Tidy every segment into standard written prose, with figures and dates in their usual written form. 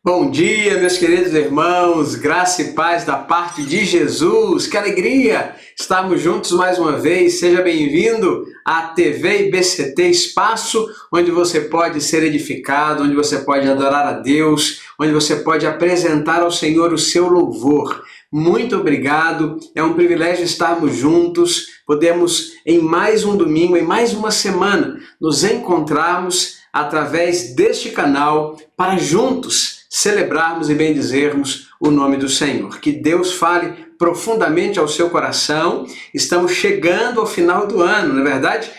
Bom dia, meus queridos irmãos, graça e paz da parte de Jesus. Que alegria estarmos juntos mais uma vez. Seja bem-vindo à TV IBCT, espaço onde você pode ser edificado, onde você pode adorar a Deus, onde você pode apresentar ao Senhor o seu louvor. Muito obrigado, é um privilégio estarmos juntos, podemos em mais um domingo, em mais uma semana, nos encontrarmos através deste canal para juntos celebrarmos e bendizermos o nome do Senhor. Que Deus fale profundamente ao seu coração. Estamos chegando ao final do ano, não é verdade?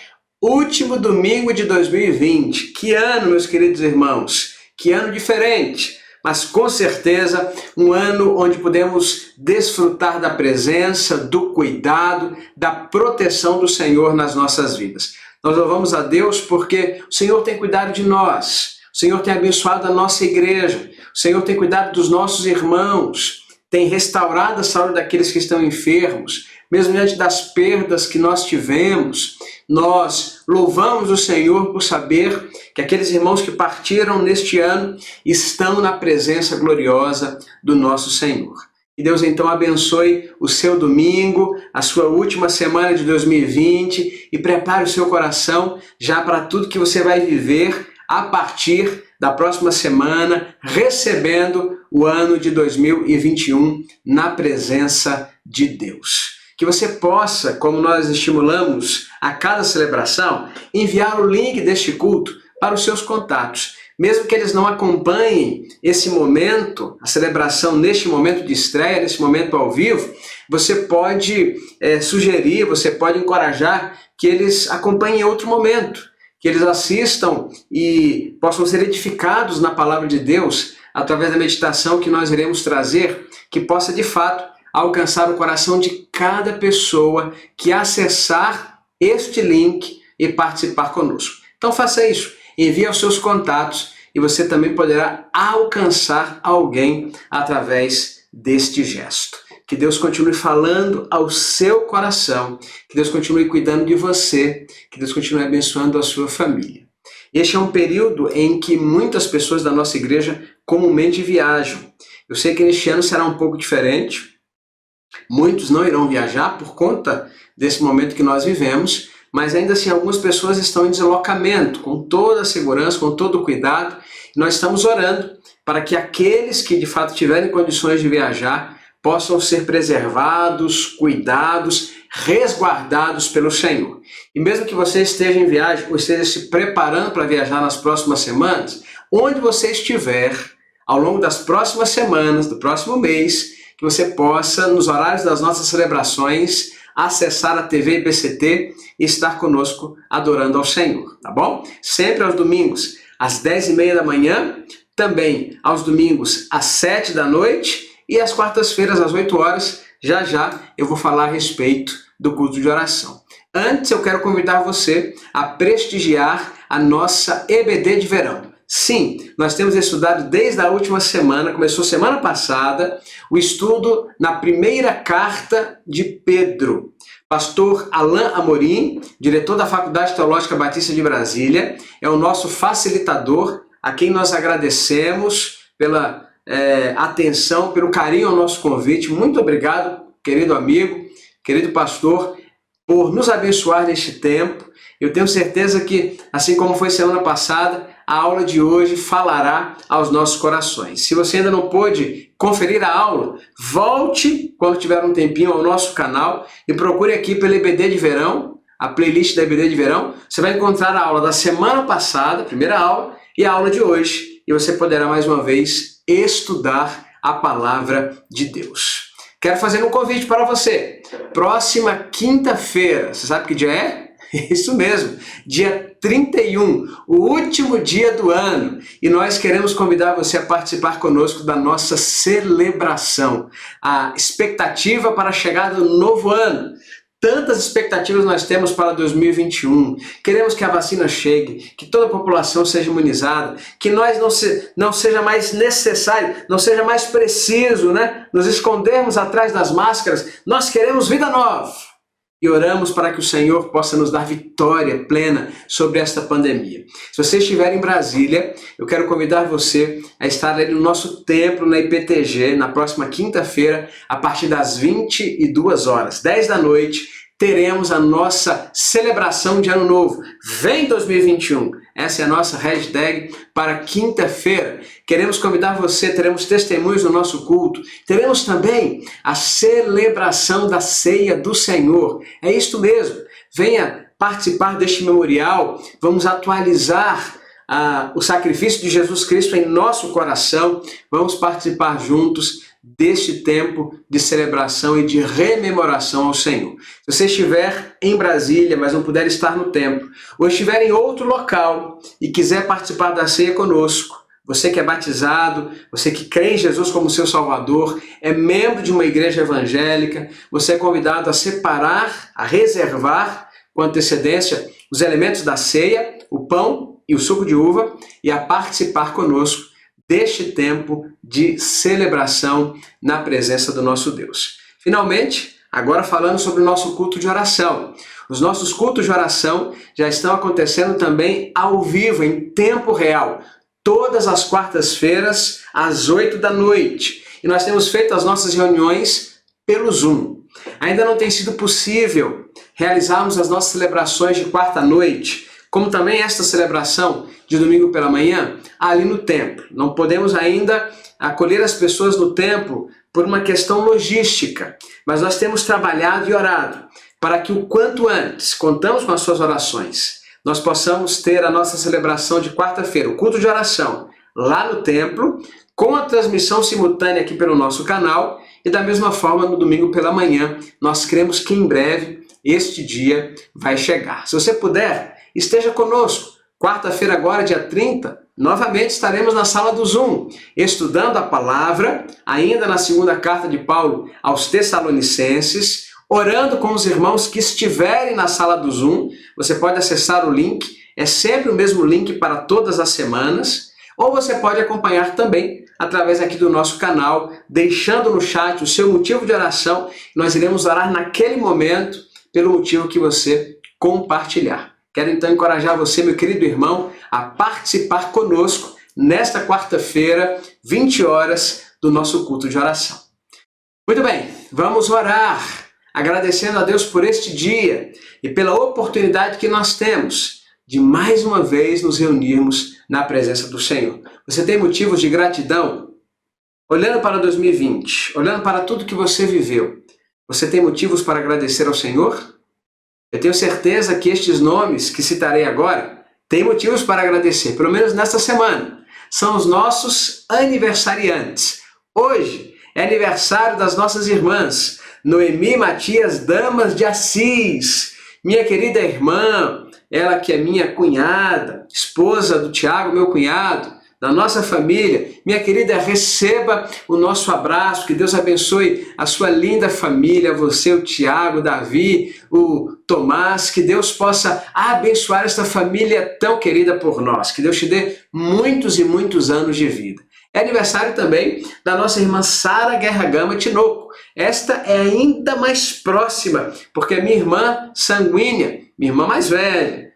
Último domingo de 2020. Que ano, meus queridos irmãos? Que ano diferente, mas com certeza um ano onde podemos desfrutar da presença, do cuidado, da proteção do Senhor nas nossas vidas. Nós louvamos a Deus porque o Senhor tem cuidado de nós, o Senhor tem abençoado a nossa igreja, o Senhor tem cuidado dos nossos irmãos, tem restaurado a saúde daqueles que estão enfermos, mesmo diante das perdas que nós tivemos. Nós louvamos o Senhor por saber que aqueles irmãos que partiram neste ano estão na presença gloriosa do nosso Senhor. Que Deus então abençoe o seu domingo, a sua última semana de 2020 e prepare o seu coração já para tudo que você vai viver a partir da próxima semana, recebendo o ano de 2021 na presença de Deus. Que você possa, como nós estimulamos a cada celebração, enviar o link deste culto para os seus contatos. Mesmo que eles não acompanhem esse momento, a celebração neste momento de estreia, nesse momento ao vivo, você pode sugerir, você pode encorajar que eles acompanhem outro momento, que eles assistam e possam ser edificados na palavra de Deus através da meditação que nós iremos trazer, que possa de fato alcançar o coração de cada pessoa que acessar este link e participar conosco. Então faça isso. Envie aos seus contatos e você também poderá alcançar alguém através deste gesto. Que Deus continue falando ao seu coração, que Deus continue cuidando de você, que Deus continue abençoando a sua família. Este é um período em que muitas pessoas da nossa igreja comumente viajam. Eu sei que neste ano será um pouco diferente. Muitos não irão viajar por conta desse momento que nós vivemos, mas ainda assim algumas pessoas estão em deslocamento, com toda a segurança, com todo o cuidado. Nós estamos orando para que aqueles que de fato tiverem condições de viajar possam ser preservados, cuidados, resguardados pelo Senhor. E mesmo que você esteja em viagem ou esteja se preparando para viajar nas próximas semanas, onde você estiver, ao longo das próximas semanas, do próximo mês, que você possa, nos horários das nossas celebrações, acessar a TV IBCT e estar conosco adorando ao Senhor, tá bom? Sempre aos domingos, às 10h30 da manhã, também aos domingos, às 7 da noite e às quartas-feiras, às 8 horas. Já já eu vou falar a respeito do culto de oração. Antes, eu quero convidar você a prestigiar a nossa EBD de verão. Sim, nós temos estudado desde a última semana, começou semana passada, o estudo na primeira carta de Pedro. Pastor Alain Amorim, diretor da Faculdade Teológica Batista de Brasília, é o nosso facilitador, a quem nós agradecemos pela atenção, pelo carinho ao nosso convite. Muito obrigado, querido amigo, querido pastor, por nos abençoar neste tempo. Eu tenho certeza que, assim como foi semana passada, a aula de hoje falará aos nossos corações. Se você ainda não pôde conferir a aula, volte quando tiver um tempinho ao nosso canal e procure aqui pela EBD de verão, a playlist da EBD de verão. Você vai encontrar a aula da semana passada, a primeira aula, e a aula de hoje. E você poderá mais uma vez estudar a palavra de Deus. Quero fazer um convite para você. Próxima quinta-feira, você sabe que dia é? Isso mesmo, dia 31, o último dia do ano, e nós queremos convidar você a participar conosco da nossa celebração, a expectativa para a chegada do novo ano. Tantas expectativas nós temos para 2021, queremos que a vacina chegue, que toda a população seja imunizada, que nós não seja mais necessário, não seja mais preciso, nos escondermos atrás das máscaras. Nós queremos vida nova. e oramos para que o Senhor possa nos dar vitória plena sobre esta pandemia. Se você estiver em Brasília, eu quero convidar você a estar ali no nosso templo na IPTG, na próxima quinta-feira, a partir das 22 horas, 10 da noite, teremos a nossa celebração de Ano Novo. Vem 2021! Essa é a nossa hashtag para quinta-feira. Queremos convidar você, teremos testemunhos no nosso culto. Teremos também a celebração da ceia do Senhor. É isto mesmo. Venha participar deste memorial. Vamos atualizar o sacrifício de Jesus Cristo em nosso coração. Vamos participar juntos deste tempo de celebração e de rememoração ao Senhor. Se você estiver em Brasília, mas não puder estar no templo, ou estiver em outro local e quiser participar da ceia conosco, você que é batizado, você que crê em Jesus como seu Salvador, é membro de uma igreja evangélica, você é convidado a separar, a reservar com antecedência os elementos da ceia, o pão e o suco de uva, e a participar conosco deste tempo de celebração na presença do nosso Deus. Finalmente, agora falando sobre o nosso culto de oração. Os nossos cultos de oração já estão acontecendo também ao vivo, em tempo real, todas as quartas-feiras, às 8 da noite. E nós temos feito as nossas reuniões pelo Zoom. Ainda não tem sido possível realizarmos as nossas celebrações de quarta-noite, como também esta celebração de domingo pela manhã, ali no templo. Não podemos ainda acolher as pessoas no templo por uma questão logística, mas nós temos trabalhado e orado para que o quanto antes, contamos com as suas orações, nós possamos ter a nossa celebração de quarta-feira, o culto de oração, lá no templo, com a transmissão simultânea aqui pelo nosso canal, e da mesma forma no domingo pela manhã. Nós cremos que em breve este dia vai chegar. Se você puder, esteja conosco. Quarta-feira agora, dia 30, novamente estaremos na sala do Zoom, estudando a palavra, ainda na segunda carta de Paulo aos Tessalonicenses, orando com os irmãos que estiverem na sala do Zoom. Você pode acessar o link, é sempre o mesmo link para todas as semanas, ou você pode acompanhar também através aqui do nosso canal, deixando no chat o seu motivo de oração. Nós iremos orar naquele momento pelo motivo que você compartilhar. Quero então encorajar você, meu querido irmão, a participar conosco nesta quarta-feira, 20 horas, do nosso culto de oração. Muito bem, vamos orar, agradecendo a Deus por este dia e pela oportunidade que nós temos de mais uma vez nos reunirmos na presença do Senhor. Você tem motivos de gratidão? Olhando para 2020, olhando para tudo que você viveu, você tem motivos para agradecer ao Senhor? Eu tenho certeza que estes nomes que citarei agora têm motivos para agradecer, pelo menos nesta semana. São os nossos aniversariantes. Hoje é aniversário das nossas irmãs Noemi Matias Damas de Assis, minha querida irmã, ela que é minha cunhada, esposa do Tiago, meu cunhado, da nossa família. Minha querida, receba o nosso abraço, que Deus abençoe a sua linda família, você, o Tiago, o Davi, o Tomás, que Deus possa abençoar esta família tão querida por nós, que Deus te dê muitos e muitos anos de vida. É aniversário também da nossa irmã Sara Guerra Gama Tinoco. Esta é ainda mais próxima, porque é minha irmã sanguínea, minha irmã mais velha.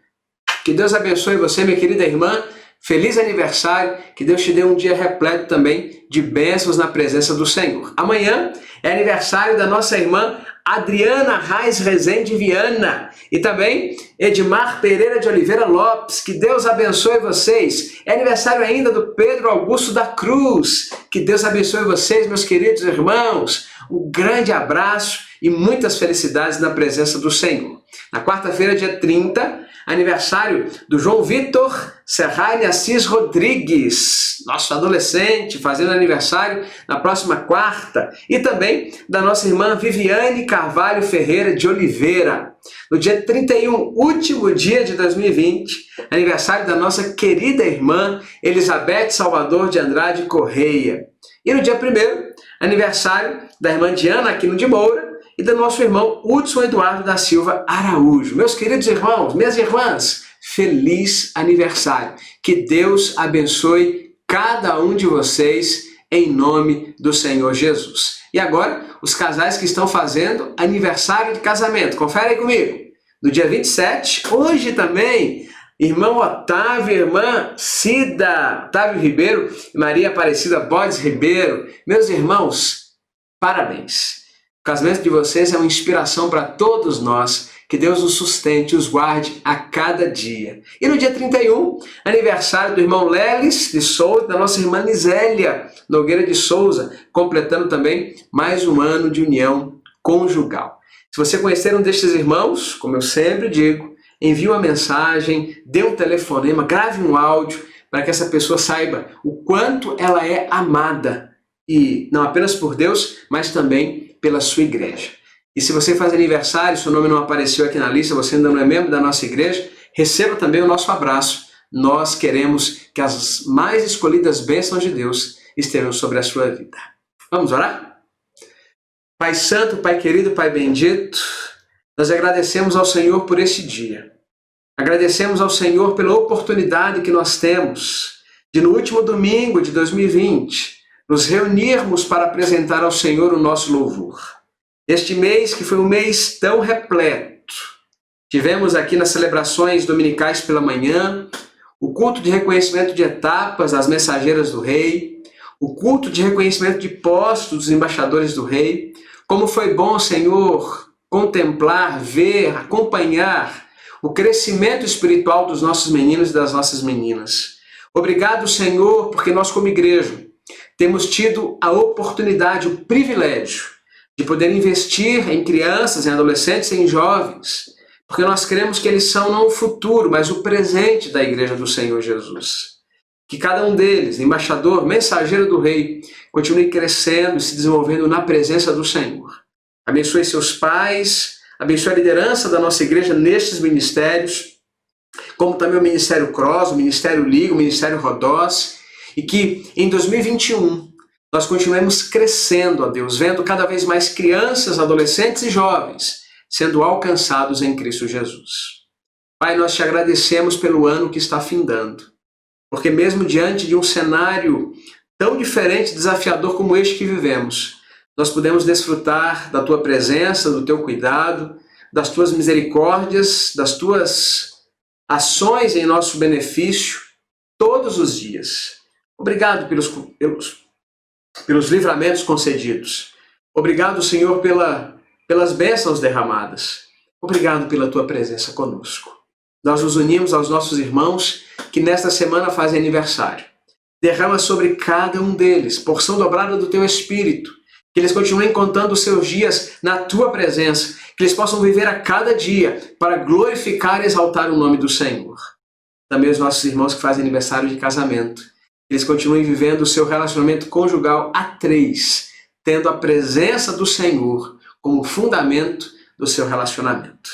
Que Deus abençoe você, minha querida irmã. Feliz aniversário, que Deus te dê um dia repleto também de bênçãos na presença do Senhor. Amanhã é aniversário da nossa irmã Adriana Reis Rezende Viana e também Edmar Pereira de Oliveira Lopes. Que Deus abençoe vocês. É aniversário ainda do Pedro Augusto da Cruz. Que Deus abençoe vocês, meus queridos irmãos. Um grande abraço e muitas felicidades na presença do Senhor. Na quarta-feira, dia 30, aniversário do João Vitor Serraine Assis Rodrigues, nosso adolescente, fazendo aniversário na próxima quarta. E também da nossa irmã Viviane Carvalho Ferreira de Oliveira. No dia 31, último dia de 2020, aniversário da nossa querida irmã Elizabeth Salvador de Andrade Correia. E no dia 1º, aniversário da irmã Diana Aquino de Moura e do nosso irmão Hudson Eduardo da Silva Araújo. Meus queridos irmãos, minhas irmãs, feliz aniversário. Que Deus abençoe cada um de vocês em nome do Senhor Jesus. E agora, os casais que estão fazendo aniversário de casamento. Confere aí comigo. No dia 27, hoje também, irmão Otávio e irmã Cida, Otávio Ribeiro e Maria Aparecida Bodes Ribeiro. Meus irmãos, parabéns. O casamento de vocês é uma inspiração para todos nós. Que Deus os sustente e os guarde a cada dia. E no dia 31, aniversário do irmão Lelis de Souza, da nossa irmã Nisélia Nogueira de Souza, completando também mais um ano de união conjugal. Se você conhecer um destes irmãos, como eu sempre digo, envie uma mensagem, dê um telefonema, grave um áudio, para que essa pessoa saiba o quanto ela é amada, e não apenas por Deus, mas também pela sua igreja. E se você faz aniversário, seu nome não apareceu aqui na lista, você ainda não é membro da nossa igreja, receba também o nosso abraço. Nós queremos que as mais escolhidas bênçãos de Deus estejam sobre a sua vida. Vamos orar? Pai Santo, Pai querido, Pai bendito, nós agradecemos ao Senhor por este dia. Agradecemos ao Senhor pela oportunidade que nós temos de, no último domingo de 2020, nos reunirmos para apresentar ao Senhor o nosso louvor. Este mês, que foi um mês tão repleto, tivemos aqui nas celebrações dominicais pela manhã, o culto de reconhecimento de etapas das mensageiras do rei, o culto de reconhecimento de postos dos embaixadores do rei. Como foi bom, Senhor, contemplar, ver, acompanhar o crescimento espiritual dos nossos meninos e das nossas meninas. Obrigado, Senhor, porque nós como igreja temos tido a oportunidade, o privilégio de poder investir em crianças, em adolescentes e em jovens, porque nós cremos que eles são não o futuro, mas o presente da Igreja do Senhor Jesus. Que cada um deles, embaixador, mensageiro do Rei, continue crescendo e se desenvolvendo na presença do Senhor. Abençoe seus pais, abençoe a liderança da nossa igreja nestes ministérios, como também o Ministério Cross, o Ministério Liga, o Ministério Rodós, e que em 2021 nós continuemos crescendo, ó Deus, vendo cada vez mais crianças, adolescentes e jovens sendo alcançados em Cristo Jesus. Pai, nós te agradecemos pelo ano que está findando, porque mesmo diante de um cenário tão diferente e desafiador como este que vivemos, nós podemos desfrutar da tua presença, do teu cuidado, das tuas misericórdias, das tuas ações em nosso benefício todos os dias. Obrigado pelos livramentos concedidos. Obrigado, Senhor, pelas bênçãos derramadas. Obrigado pela tua presença conosco. Nós nos unimos aos nossos irmãos que nesta semana fazem aniversário. Derrama sobre cada um deles porção dobrada do teu Espírito. Que eles continuem contando os seus dias na tua presença. Que eles possam viver a cada dia para glorificar e exaltar o nome do Senhor. Também os nossos irmãos que fazem aniversário de casamento. Eles continuem vivendo o seu relacionamento conjugal a três, tendo a presença do Senhor como fundamento do seu relacionamento.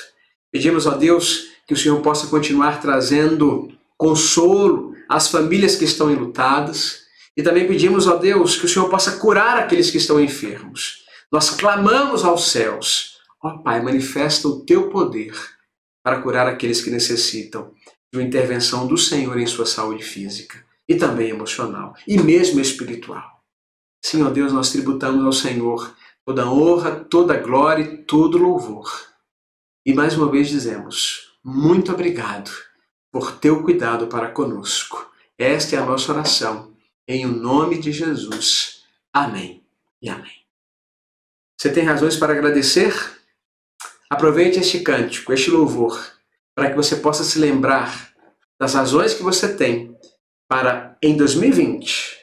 Pedimos a Deus que o Senhor possa continuar trazendo consolo às famílias que estão enlutadas, e também pedimos a Deus que o Senhor possa curar aqueles que estão enfermos. Nós clamamos aos céus, ó Pai, manifesta o teu poder para curar aqueles que necessitam de uma intervenção do Senhor em sua saúde física e também emocional, e mesmo espiritual. Sim, ó Deus, nós tributamos ao Senhor toda honra, toda glória e todo louvor. E mais uma vez dizemos, muito obrigado por teu cuidado para conosco. Esta é a nossa oração, em o nome de Jesus. Amém e amém. Você tem razões para agradecer? Aproveite este cântico, este louvor, para que você possa se lembrar das razões que você tem para, em 2020,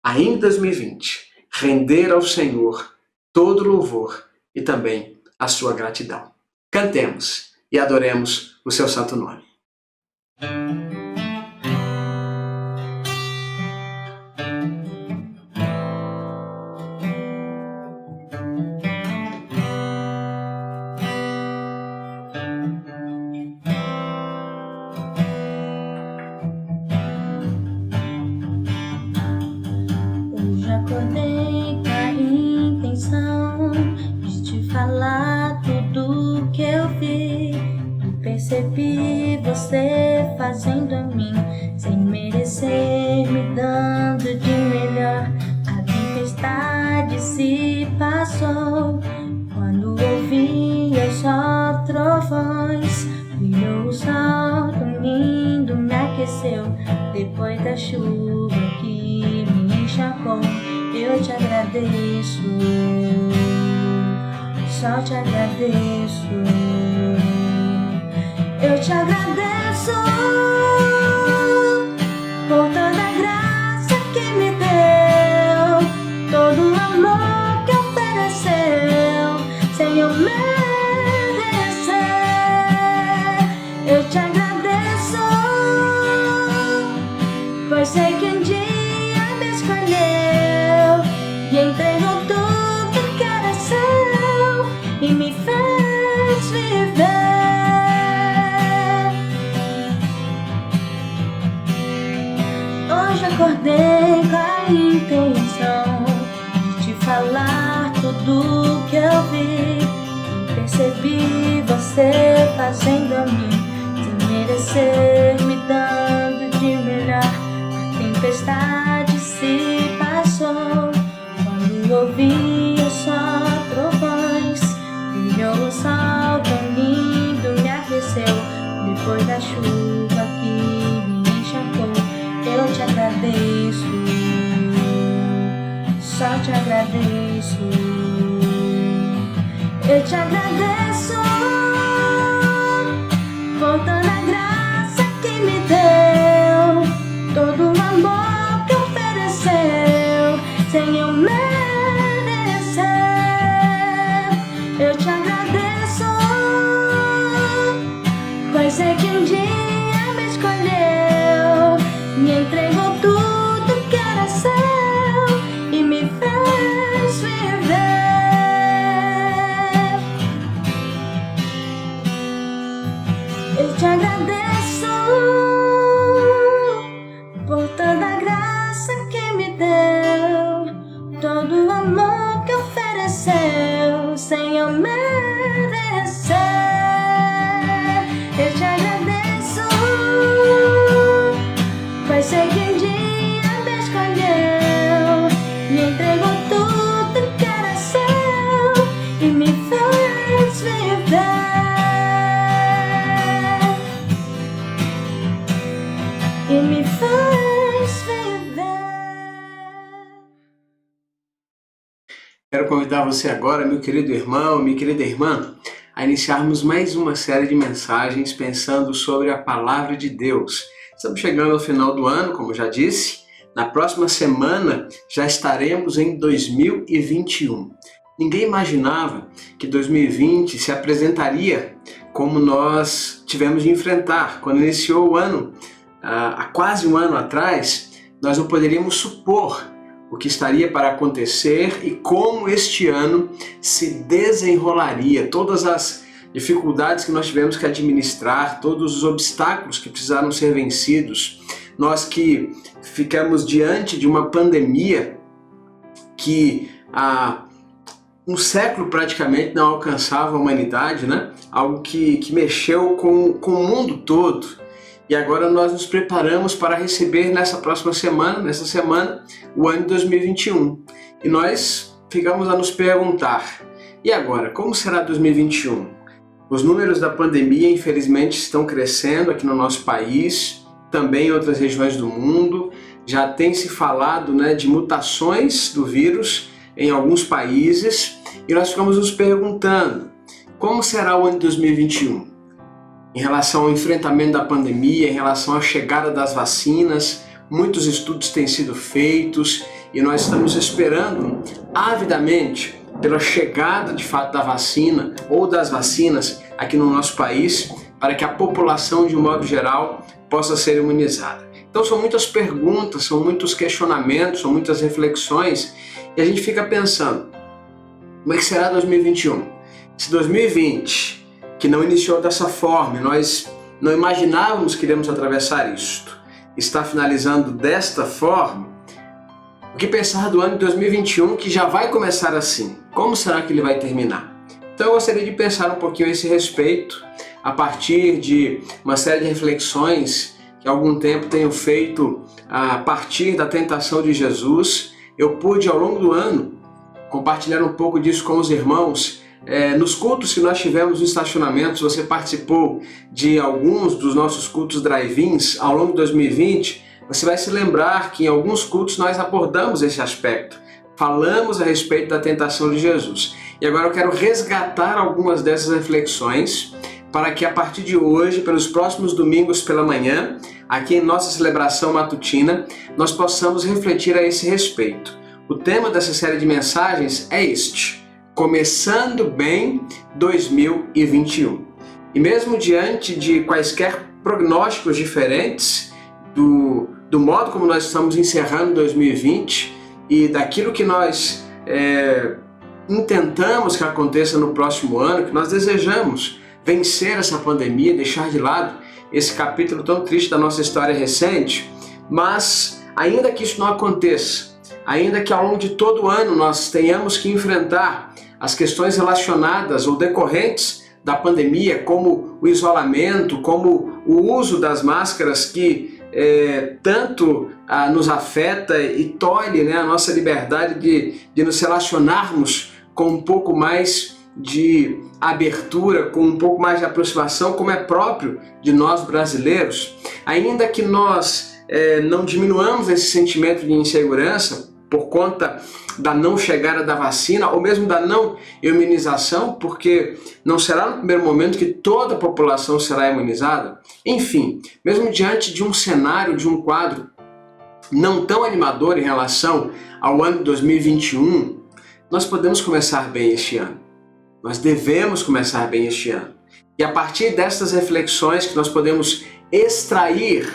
ainda em 2020, render ao Senhor todo louvor e também a sua gratidão. Cantemos e adoremos o seu santo nome. Acordei com a intenção de te falar tudo que eu vi. Percebi você fazendo a mim, sem merecer, me dando de melhor. A vida se passou. Quando ouvia só trovões, brilhou o sol tão lindo, me aqueceu. Depois da chuva que me encharcou, eu te agradeço, só te agradeço. Eu te agradeço por toda a graça que me deu, todo o amor que ofereceu, sem eu merecer. Eu te agradeço, pois sei que um dia me escolheu e entregou tudo que era seu e me fez viver. Hoje acordei com a intenção de te falar tudo que eu vi e percebi você fazendo a mim, sem merecer, me dando de melhor. A tempestade se passou quando ouvia só trovões, brilhou o sol tão lindo, me aqueceu. Depois da chuva que me encharcou, eu te agradeço, só te agradeço. Eu te agradeço por toda a graça que me deu, todo o amor que ofereceu, sem eu merecer. Eu te agradeço, pois sei que um dia me escolheu, me entregou tudo que era seu e me fez viver. Eu te agradeço por toda a graça que me deu, todo o amor que ofereceu, sem eu merecer. Eu te agradeço, pois sei que um dia me escolheu, me entregou tudo que era seu e me fez viver. E me fez viver. Quero convidar você agora, meu querido irmão, minha querida irmã, a iniciarmos mais uma série de mensagens pensando sobre a Palavra de Deus. Estamos chegando ao final do ano, como já disse. Na próxima semana já estaremos em 2021. Ninguém imaginava que 2020 se apresentaria como nós tivemos de enfrentar. Quando iniciou o ano, há quase um ano atrás, nós não poderíamos supor o que estaria para acontecer e como este ano se desenrolaria. Todas as dificuldades que nós tivemos que administrar, todos os obstáculos que precisaram ser vencidos, nós que ficamos diante de uma pandemia que há um século praticamente não alcançava a humanidade, né? Algo que mexeu com o mundo todo. E agora nós nos preparamos para receber nessa semana, o ano de 2021. E nós ficamos a nos perguntar, e agora, como será 2021? Os números da pandemia, infelizmente, estão crescendo aqui no nosso país, também em outras regiões do mundo. Já tem se falado, de mutações do vírus em alguns países, e nós ficamos nos perguntando, como será o ano de 2021? Em relação ao enfrentamento da pandemia, em relação à chegada das vacinas, muitos estudos têm sido feitos e nós estamos esperando avidamente pela chegada de fato da vacina ou das vacinas aqui no nosso país para que a população de um modo geral possa ser imunizada. Então são muitas perguntas, são muitos questionamentos, são muitas reflexões e a gente fica pensando, como é que será 2021? Se 2020 que não iniciou dessa forma, nós não imaginávamos que iríamos atravessar isto, está finalizando desta forma, o que pensar do ano de 2021 que já vai começar assim? Como será que ele vai terminar? Então eu gostaria de pensar um pouquinho a esse respeito, a partir de uma série de reflexões que há algum tempo tenho feito a partir da tentação de Jesus. Eu pude ao longo do ano compartilhar um pouco disso com os irmãos. Nos cultos que nós tivemos no estacionamento, se você participou de alguns dos nossos cultos drive-ins ao longo de 2020, você vai se lembrar que em alguns cultos nós abordamos esse aspecto. Falamos a respeito da tentação de Jesus. E agora eu quero resgatar algumas dessas reflexões para que a partir de hoje, pelos próximos domingos pela manhã, aqui em nossa celebração matutina, nós possamos refletir a esse respeito. O tema dessa série de mensagens é este: Começando Bem 2021. E mesmo diante de quaisquer prognósticos diferentes do modo como nós estamos encerrando 2020 e daquilo que nós intentamos que aconteça no próximo ano, que nós desejamos vencer essa pandemia, deixar de lado esse capítulo tão triste da nossa história recente, mas ainda que isso não aconteça, ainda que ao longo de todo o ano nós tenhamos que enfrentar as questões relacionadas ou decorrentes da pandemia, como o isolamento, como o uso das máscaras que tanto nos afeta e tolhe a nossa liberdade de nos relacionarmos com um pouco mais de abertura, com um pouco mais de aproximação, como é próprio de nós brasileiros, ainda que nós não diminuamos esse sentimento de insegurança por conta da não chegada da vacina ou mesmo da não imunização, porque não será no primeiro momento que toda a população será imunizada. Enfim, mesmo diante de um cenário, de um quadro não tão animador em relação ao ano de 2021, nós podemos começar bem este ano. Nós devemos começar bem este ano. E a partir dessas reflexões que nós podemos extrair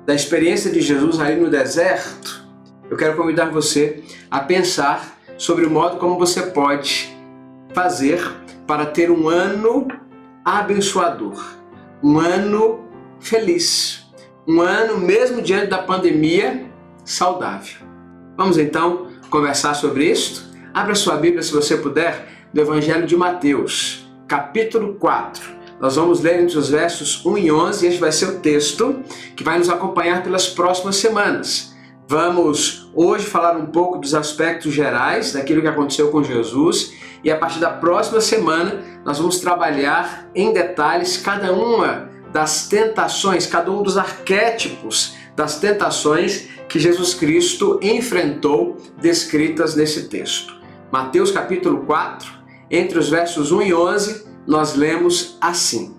da experiência de Jesus ali no deserto, eu quero convidar você a pensar sobre o modo como você pode fazer para ter um ano abençoador, um ano feliz, um ano mesmo diante da pandemia saudável. Vamos então conversar sobre isso? Abra sua Bíblia, se você puder, do Evangelho de Mateus, capítulo 4. Nós vamos ler entre os versos 1 e 11, e este vai ser o texto que vai nos acompanhar pelas próximas semanas. Vamos hoje falar um pouco dos aspectos gerais daquilo que aconteceu com Jesus, e a partir da próxima semana nós vamos trabalhar em detalhes cada uma das tentações, cada um dos arquétipos das tentações que Jesus Cristo enfrentou, descritas nesse texto. Mateus capítulo 4, entre os versos 1 e 11, nós lemos assim: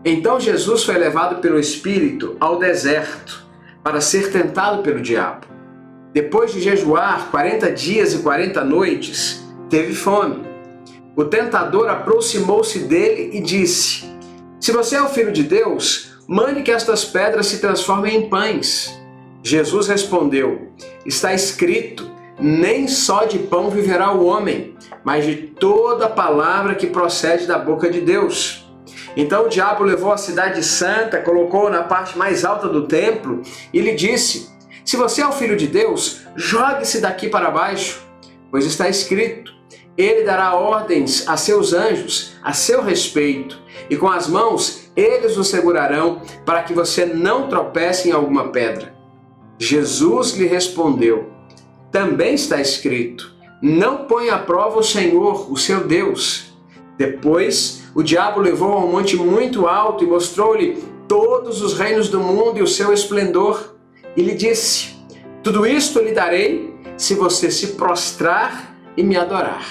Então Jesus foi levado pelo Espírito ao deserto para ser tentado pelo diabo. Depois de jejuar 40 dias e 40 noites, teve fome. O tentador aproximou-se dele e disse: Se você é o Filho de Deus, mande que estas pedras se transformem em pães. Jesus respondeu: Está escrito, nem só de pão viverá o homem, mas de toda palavra que procede da boca de Deus. Então o diabo levou a cidade santa, colocou-o na parte mais alta do templo e lhe disse: Se você é o Filho de Deus, jogue-se daqui para baixo, pois está escrito, ele dará ordens a seus anjos a seu respeito, e com as mãos eles o segurarão para que você não tropece em alguma pedra. Jesus lhe respondeu: Também está escrito, não ponha à prova o Senhor, o seu Deus. Depois, o diabo levou a um monte muito alto e mostrou-lhe todos os reinos do mundo e o seu esplendor. E lhe disse: Tudo isto lhe darei se você se prostrar e me adorar.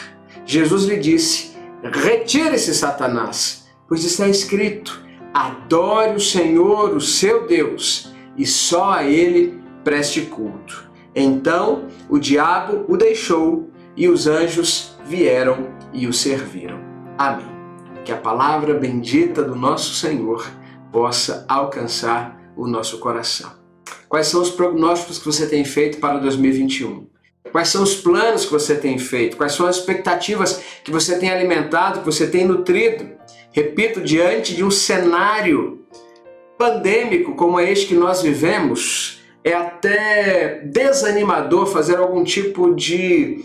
Jesus lhe disse: Retire-se, Satanás, pois está escrito, adore o Senhor, o seu Deus, e só a ele preste culto. Então o diabo o deixou e os anjos vieram e o serviram. Amém. Que a palavra bendita do nosso Senhor possa alcançar o nosso coração. Quais são os prognósticos que você tem feito para 2021? Quais são os planos que você tem feito? Quais são as expectativas que você tem alimentado, que você tem nutrido? Repito, diante de um cenário pandêmico como este que nós vivemos, é até desanimador fazer algum tipo de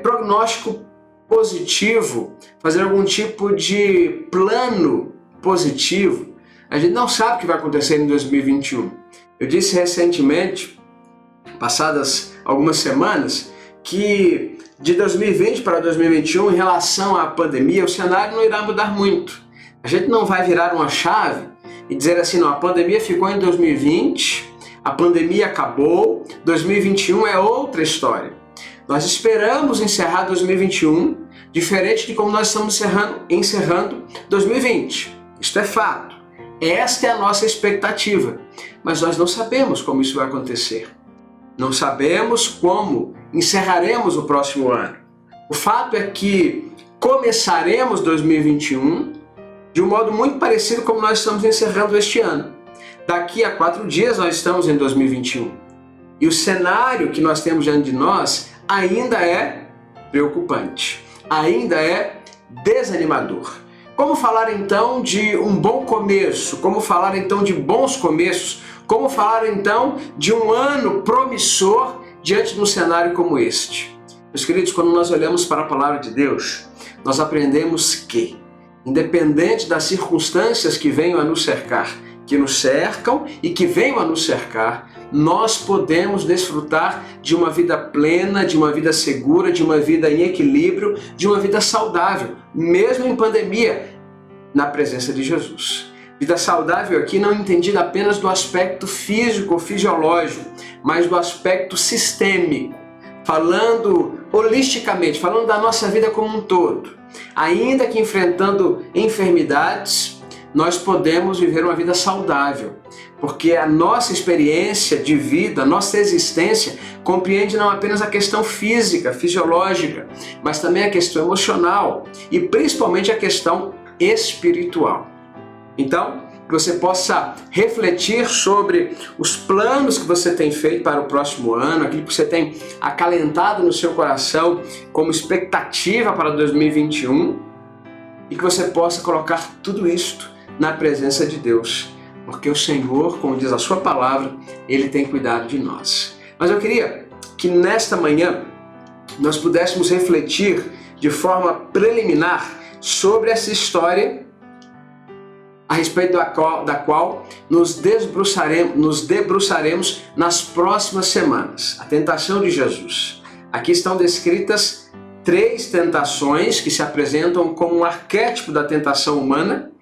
prognóstico positivo, fazer algum tipo de plano positivo. A gente não sabe o que vai acontecer em 2021. Eu disse recentemente, passadas algumas semanas, que de 2020 para 2021 em relação à pandemia, o cenário não irá mudar muito. A gente não vai virar uma chave e dizer assim, não, a pandemia ficou em 2020, a pandemia acabou, 2021 é outra história. Nós esperamos encerrar 2021 diferente de como nós estamos encerrando 2020. Isto é fato. Esta é a nossa expectativa. Mas nós não sabemos como isso vai acontecer. Não sabemos como encerraremos o próximo ano. O fato é que começaremos 2021 de um modo muito parecido como nós estamos encerrando este ano. Daqui a 4 dias nós estamos em 2021. E o cenário que nós temos diante de nós ainda é preocupante, ainda é desanimador. Como falar então de um bom começo? Como falar então de bons começos? Como falar então de um ano promissor diante de um cenário como este? Meus queridos, quando nós olhamos para a palavra de Deus, nós aprendemos que, independente das circunstâncias que venham a nos cercar, que nos cercam e que venham a nos cercar, nós podemos desfrutar de uma vida plena, de uma vida segura, de uma vida em equilíbrio, de uma vida saudável, mesmo em pandemia, na presença de Jesus. Vida saudável aqui não entendida apenas do aspecto físico, fisiológico, mas do aspecto sistêmico, falando holisticamente, falando da nossa vida como um todo. Ainda que enfrentando enfermidades, nós podemos viver uma vida saudável, porque a nossa experiência de vida, a nossa existência, compreende não apenas a questão física, fisiológica, mas também a questão emocional e principalmente a questão espiritual. Então, que você possa refletir sobre os planos que você tem feito para o próximo ano, aquilo que você tem acalentado no seu coração como expectativa para 2021 e que você possa colocar tudo isto na presença de Deus, porque o Senhor, como diz a sua palavra, Ele tem cuidado de nós. Mas eu queria que nesta manhã nós pudéssemos refletir de forma preliminar sobre essa história a respeito da qual nos debruçaremos nas próximas semanas. A tentação de Jesus. Aqui estão descritas 3 tentações que se apresentam como um arquétipo da tentação humana,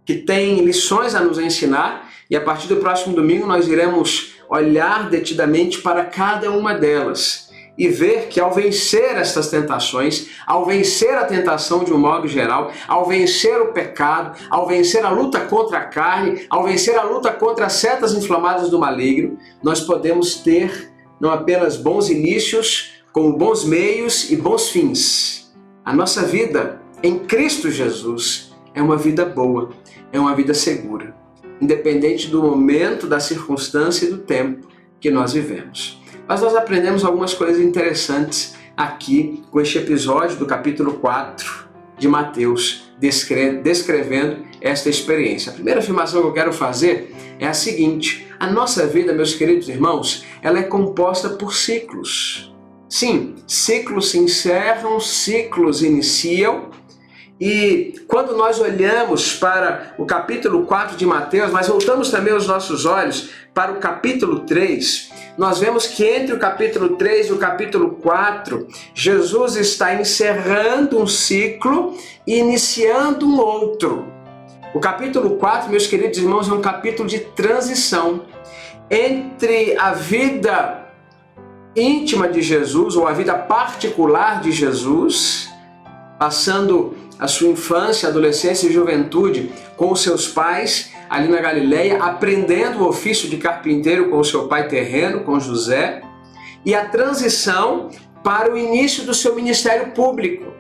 que tem lições a nos ensinar, e a partir do próximo domingo nós iremos olhar detidamente para cada uma delas e ver que ao vencer estas tentações, ao vencer a tentação de um modo geral, ao vencer o pecado, ao vencer a luta contra a carne, ao vencer a luta contra as setas inflamadas do maligno, nós podemos ter não apenas bons inícios, como bons meios e bons fins. A nossa vida em Cristo Jesus é uma vida boa, é uma vida segura, independente do momento, da circunstância e do tempo que nós vivemos. Mas nós aprendemos algumas coisas interessantes aqui com este episódio do capítulo 4 de Mateus, descrevendo esta experiência. A primeira afirmação que eu quero fazer é a seguinte: a nossa vida, meus queridos irmãos, ela é composta por ciclos. Sim, ciclos se encerram, ciclos iniciam. E quando nós olhamos para o capítulo 4 de Mateus, mas voltamos também os nossos olhos para o capítulo 3, nós vemos que entre o capítulo 3 e o capítulo 4, Jesus está encerrando um ciclo e iniciando um outro. O capítulo 4, meus queridos irmãos, é um capítulo de transição entre a vida íntima de Jesus, ou a vida particular de Jesus, passando a sua infância, adolescência e juventude com os seus pais ali na Galileia, aprendendo o ofício de carpinteiro com o seu pai terreno, com José, e a transição para o início do seu ministério público,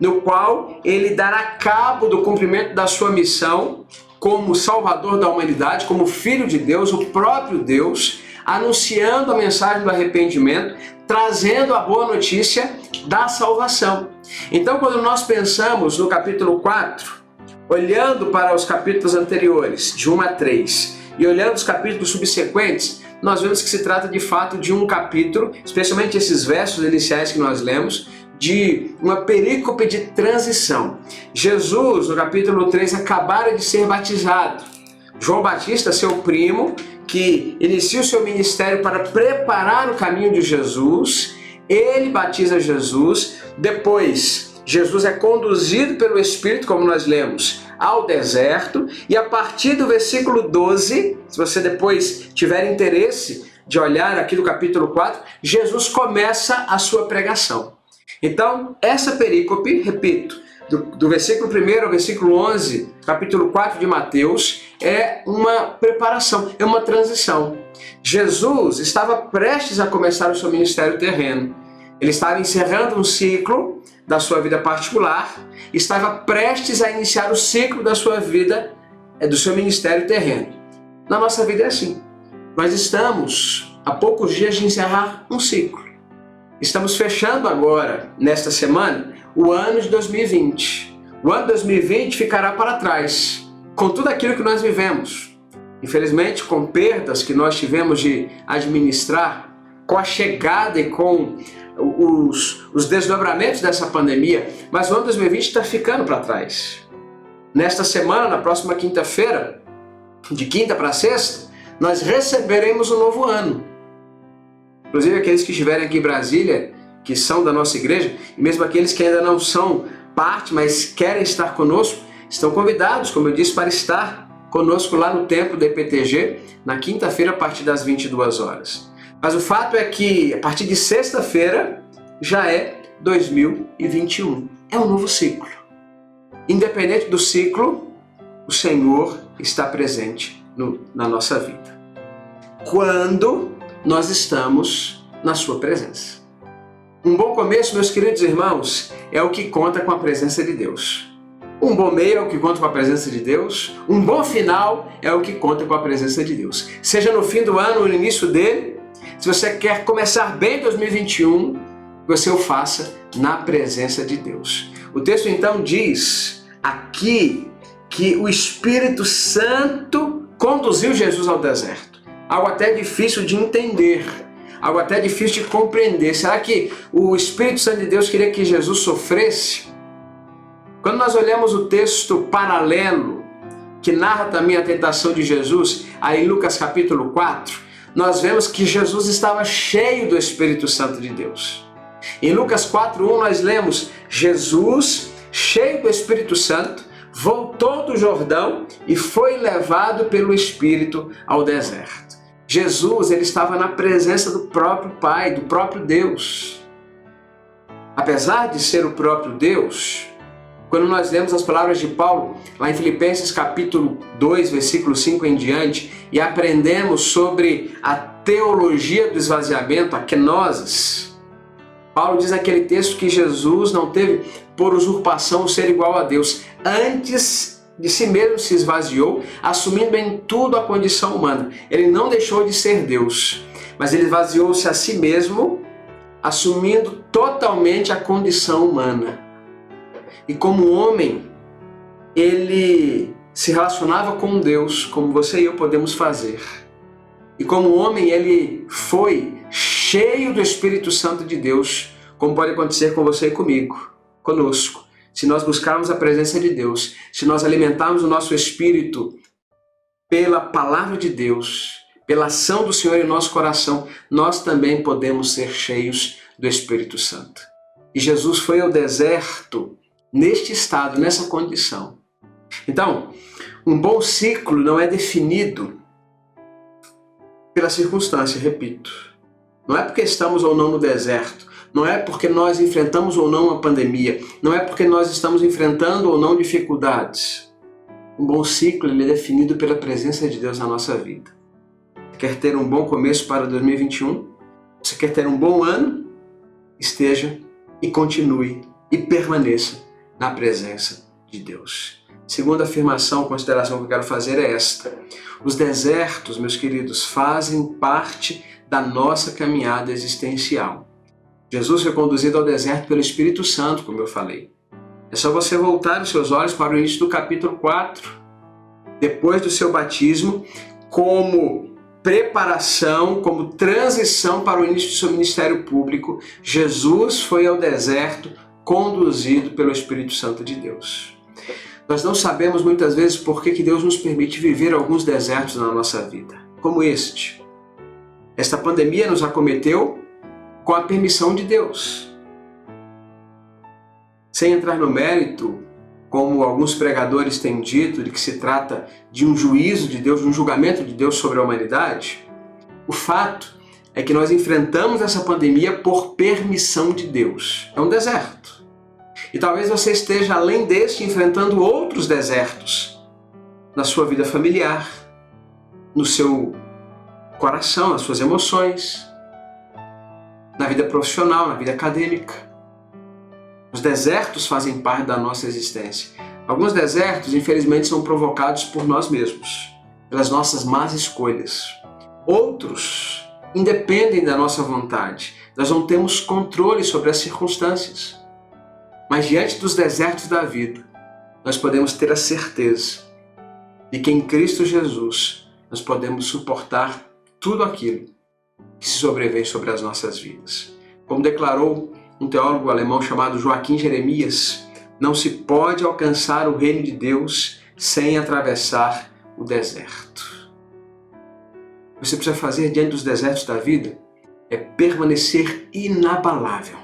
no qual ele dará cabo do cumprimento da sua missão como Salvador da humanidade, como Filho de Deus, o próprio Deus, anunciando a mensagem do arrependimento, trazendo a boa notícia da salvação. Então, quando nós pensamos no capítulo 4, olhando para os capítulos anteriores, de 1 a 3, e olhando os capítulos subsequentes, nós vemos que se trata de fato de um capítulo, especialmente esses versos iniciais que nós lemos, de uma perícope de transição. Jesus, no capítulo 3, acabara de ser batizado. João Batista, seu primo, que inicia o seu ministério para preparar o caminho de Jesus, ele batiza Jesus, depois Jesus é conduzido pelo Espírito, como nós lemos, ao deserto, e a partir do versículo 12, se você depois tiver interesse de olhar aqui do capítulo 4, Jesus começa a sua pregação. Então, essa perícope, repito, do versículo 1 ao versículo 11, capítulo 4 de Mateus, é uma preparação, é uma transição. Jesus estava prestes a começar o seu ministério terreno. Ele estava encerrando um ciclo da sua vida particular, estava prestes a iniciar o ciclo da sua vida, do seu ministério terreno. Na nossa vida é assim. Nós estamos a poucos dias de encerrar um ciclo. Estamos fechando agora, nesta semana, o ano de 2020. O ano de 2020 ficará para trás, com tudo aquilo que nós vivemos. Infelizmente, com perdas que nós tivemos de administrar, com a chegada e com os desdobramentos dessa pandemia, mas o ano 2020 está ficando para trás. Nesta semana, na próxima quinta-feira, de quinta para sexta, nós receberemos um novo ano. Inclusive aqueles que estiverem aqui em Brasília, que são da nossa igreja, e mesmo aqueles que ainda não são parte, mas querem estar conosco, estão convidados, como eu disse, para estar conosco lá no templo da EPTG, na quinta-feira, a partir das 22 horas. Mas o fato é que, a partir de sexta-feira, já é 2021. É um novo ciclo. Independente do ciclo, o Senhor está presente na nossa vida. Quando nós estamos na sua presença. Um bom começo, meus queridos irmãos, é o que conta com a presença de Deus. Um bom meio é o que conta com a presença de Deus. Um bom final é o que conta com a presença de Deus. Seja no fim do ano ou no início dele, se você quer começar bem 2021, você o faça na presença de Deus. O texto então diz aqui que o Espírito Santo conduziu Jesus ao deserto. Algo até difícil de entender, algo até difícil de compreender. Será que o Espírito Santo de Deus queria que Jesus sofresse? Quando nós olhamos o texto paralelo, que narra também a tentação de Jesus, aí em Lucas capítulo 4, nós vemos que Jesus estava cheio do Espírito Santo de Deus. Em Lucas 4:1 nós lemos: Jesus, cheio do Espírito Santo, voltou do Jordão e foi levado pelo Espírito ao deserto. Jesus, ele estava na presença do próprio Pai, do próprio Deus. Apesar de ser o próprio Deus, quando nós lemos as palavras de Paulo, lá em Filipenses capítulo 2, versículo 5 em diante, e aprendemos sobre a teologia do esvaziamento, a kenosis, Paulo diz naquele texto que Jesus não teve por usurpação o ser igual a Deus. Antes de si mesmo se esvaziou, assumindo em tudo a condição humana. Ele não deixou de ser Deus, mas ele esvaziou-se a si mesmo, assumindo totalmente a condição humana. E como homem, ele se relacionava com Deus, como você e eu podemos fazer. E como homem, ele foi cheio do Espírito Santo de Deus, como pode acontecer com você e comigo, conosco. Se nós buscarmos a presença de Deus, se nós alimentarmos o nosso espírito pela palavra de Deus, pela ação do Senhor em nosso coração, nós também podemos ser cheios do Espírito Santo. E Jesus foi ao deserto neste estado, nessa condição. Então, um bom ciclo não é definido pela circunstância, repito. Não é porque estamos ou não no deserto, não é porque nós enfrentamos ou não a pandemia, não é porque nós estamos enfrentando ou não dificuldades. Um bom ciclo ele é definido pela presença de Deus na nossa vida. Você quer ter um bom começo para 2021? Você quer ter um bom ano? Esteja e continue e permaneça na presença de Deus. Segunda afirmação, consideração que eu quero fazer é esta. Os desertos, meus queridos, fazem parte da nossa caminhada existencial. Jesus foi conduzido ao deserto pelo Espírito Santo, como eu falei. É só você voltar os seus olhos para o início do capítulo 4. Depois do seu batismo, como preparação, como transição para o início do seu ministério público, Jesus foi ao deserto conduzido pelo Espírito Santo de Deus. Nós não sabemos muitas vezes por que Deus nos permite viver alguns desertos na nossa vida, como este. Esta pandemia nos acometeu com a permissão de Deus. Sem entrar no mérito, como alguns pregadores têm dito, de que se trata de um juízo de Deus, de um julgamento de Deus sobre a humanidade, o fato é que nós enfrentamos essa pandemia por permissão de Deus. É um deserto. E talvez você esteja, além deste, enfrentando outros desertos na sua vida familiar, no seu coração, nas suas emoções, na vida profissional, na vida acadêmica. Os desertos fazem parte da nossa existência. Alguns desertos, infelizmente, são provocados por nós mesmos, pelas nossas más escolhas. Outros independem da nossa vontade. Nós não temos controle sobre as circunstâncias. Mas diante dos desertos da vida, nós podemos ter a certeza de que em Cristo Jesus nós podemos suportar tudo aquilo que se sobrevém sobre as nossas vidas. Como declarou um teólogo alemão chamado Joaquim Jeremias, não se pode alcançar o reino de Deus sem atravessar o deserto. O que você precisa fazer diante dos desertos da vida é permanecer inabalável.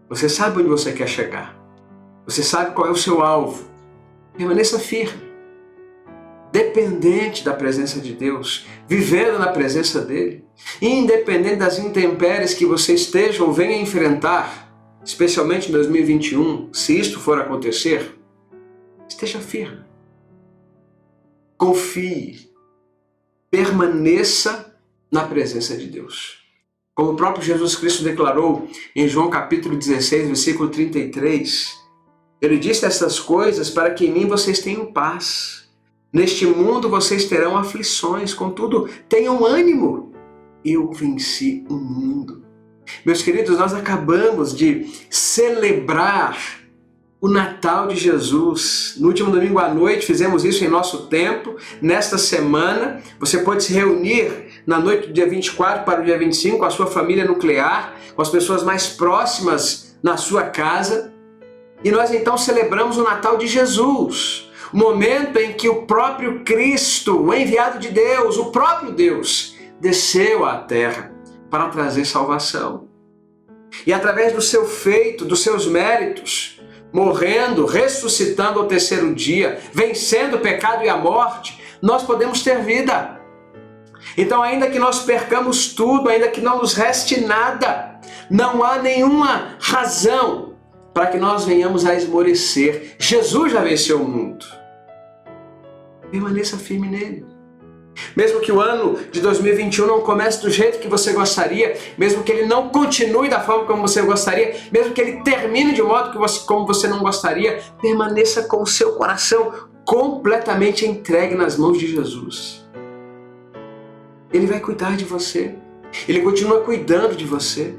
Você sabe onde você quer chegar. Você sabe qual é o seu alvo. Permaneça firme, dependente da presença de Deus, vivendo na presença dele, independente das intempéries que você esteja ou venha enfrentar, especialmente em 2021, se isto for acontecer, esteja firme. Confie, permaneça na presença de Deus. Como o próprio Jesus Cristo declarou em João capítulo 16, versículo 33, ele disse essas coisas para que em mim vocês tenham paz. Neste mundo vocês terão aflições, contudo, tenham ânimo. Eu venci o mundo. Meus queridos, nós acabamos de celebrar o Natal de Jesus. No último domingo à noite fizemos isso em nosso templo. Nesta semana, você pode se reunir na noite do dia 24 para o dia 25 com a sua família nuclear, com as pessoas mais próximas na sua casa. E nós então celebramos o Natal de Jesus, o momento em que o próprio Cristo, o enviado de Deus, o próprio Deus, desceu à terra para trazer salvação. E através do seu feito, dos seus méritos, morrendo, ressuscitando ao terceiro dia, vencendo o pecado e a morte, nós podemos ter vida. Então, ainda que nós percamos tudo, ainda que não nos reste nada, não há nenhuma razão para que nós venhamos a esmorecer. Jesus já venceu o mundo. Permaneça firme nele. Mesmo que o ano de 2021 não comece do jeito que você gostaria, mesmo que ele não continue da forma como você gostaria, mesmo que ele termine de um modo como você não gostaria, permaneça com o seu coração completamente entregue nas mãos de Jesus. Ele vai cuidar de você. Ele continua cuidando de você.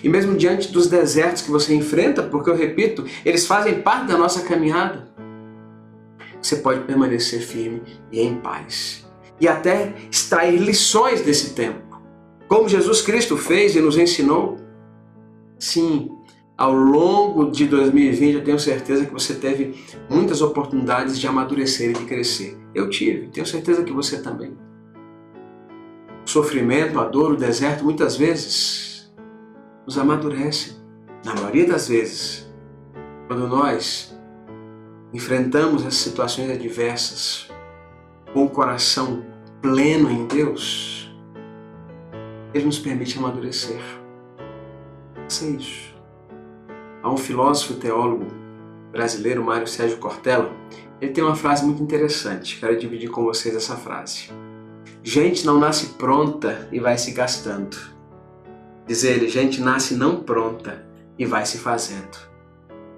E mesmo diante dos desertos que você enfrenta, porque eu repito, eles fazem parte da nossa caminhada, você pode permanecer firme e em paz. E até extrair lições desse tempo. Como Jesus Cristo fez e nos ensinou. Sim, ao longo de 2020 eu tenho certeza que você teve muitas oportunidades de amadurecer e de crescer. Eu tive, tenho certeza que você também. O sofrimento, a dor, o deserto, muitas vezes nos amadurece. Na maioria das vezes, quando nós enfrentamos as situações adversas com o coração pleno em Deus, Ele nos permite amadurecer. Faça isso. Há um filósofo e teólogo brasileiro, Mário Sérgio Cortella, ele tem uma frase muito interessante. Quero dividir com vocês essa frase. Gente não nasce pronta e vai se gastando. Diz ele, gente nasce não pronta e vai se fazendo.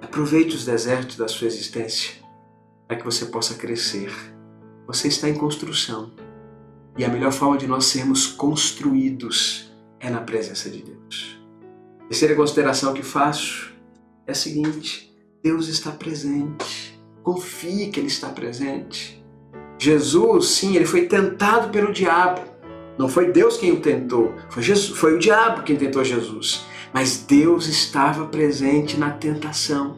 Aproveite os desertos da sua existência para que você possa crescer. Você está em construção. E a melhor forma de nós sermos construídos é na presença de Deus. A terceira consideração que faço é a seguinte: Deus está presente. Confie que Ele está presente. Jesus, sim, Ele foi tentado pelo diabo. Não foi Deus quem o tentou, foi o diabo quem tentou Jesus. Mas Deus estava presente na tentação.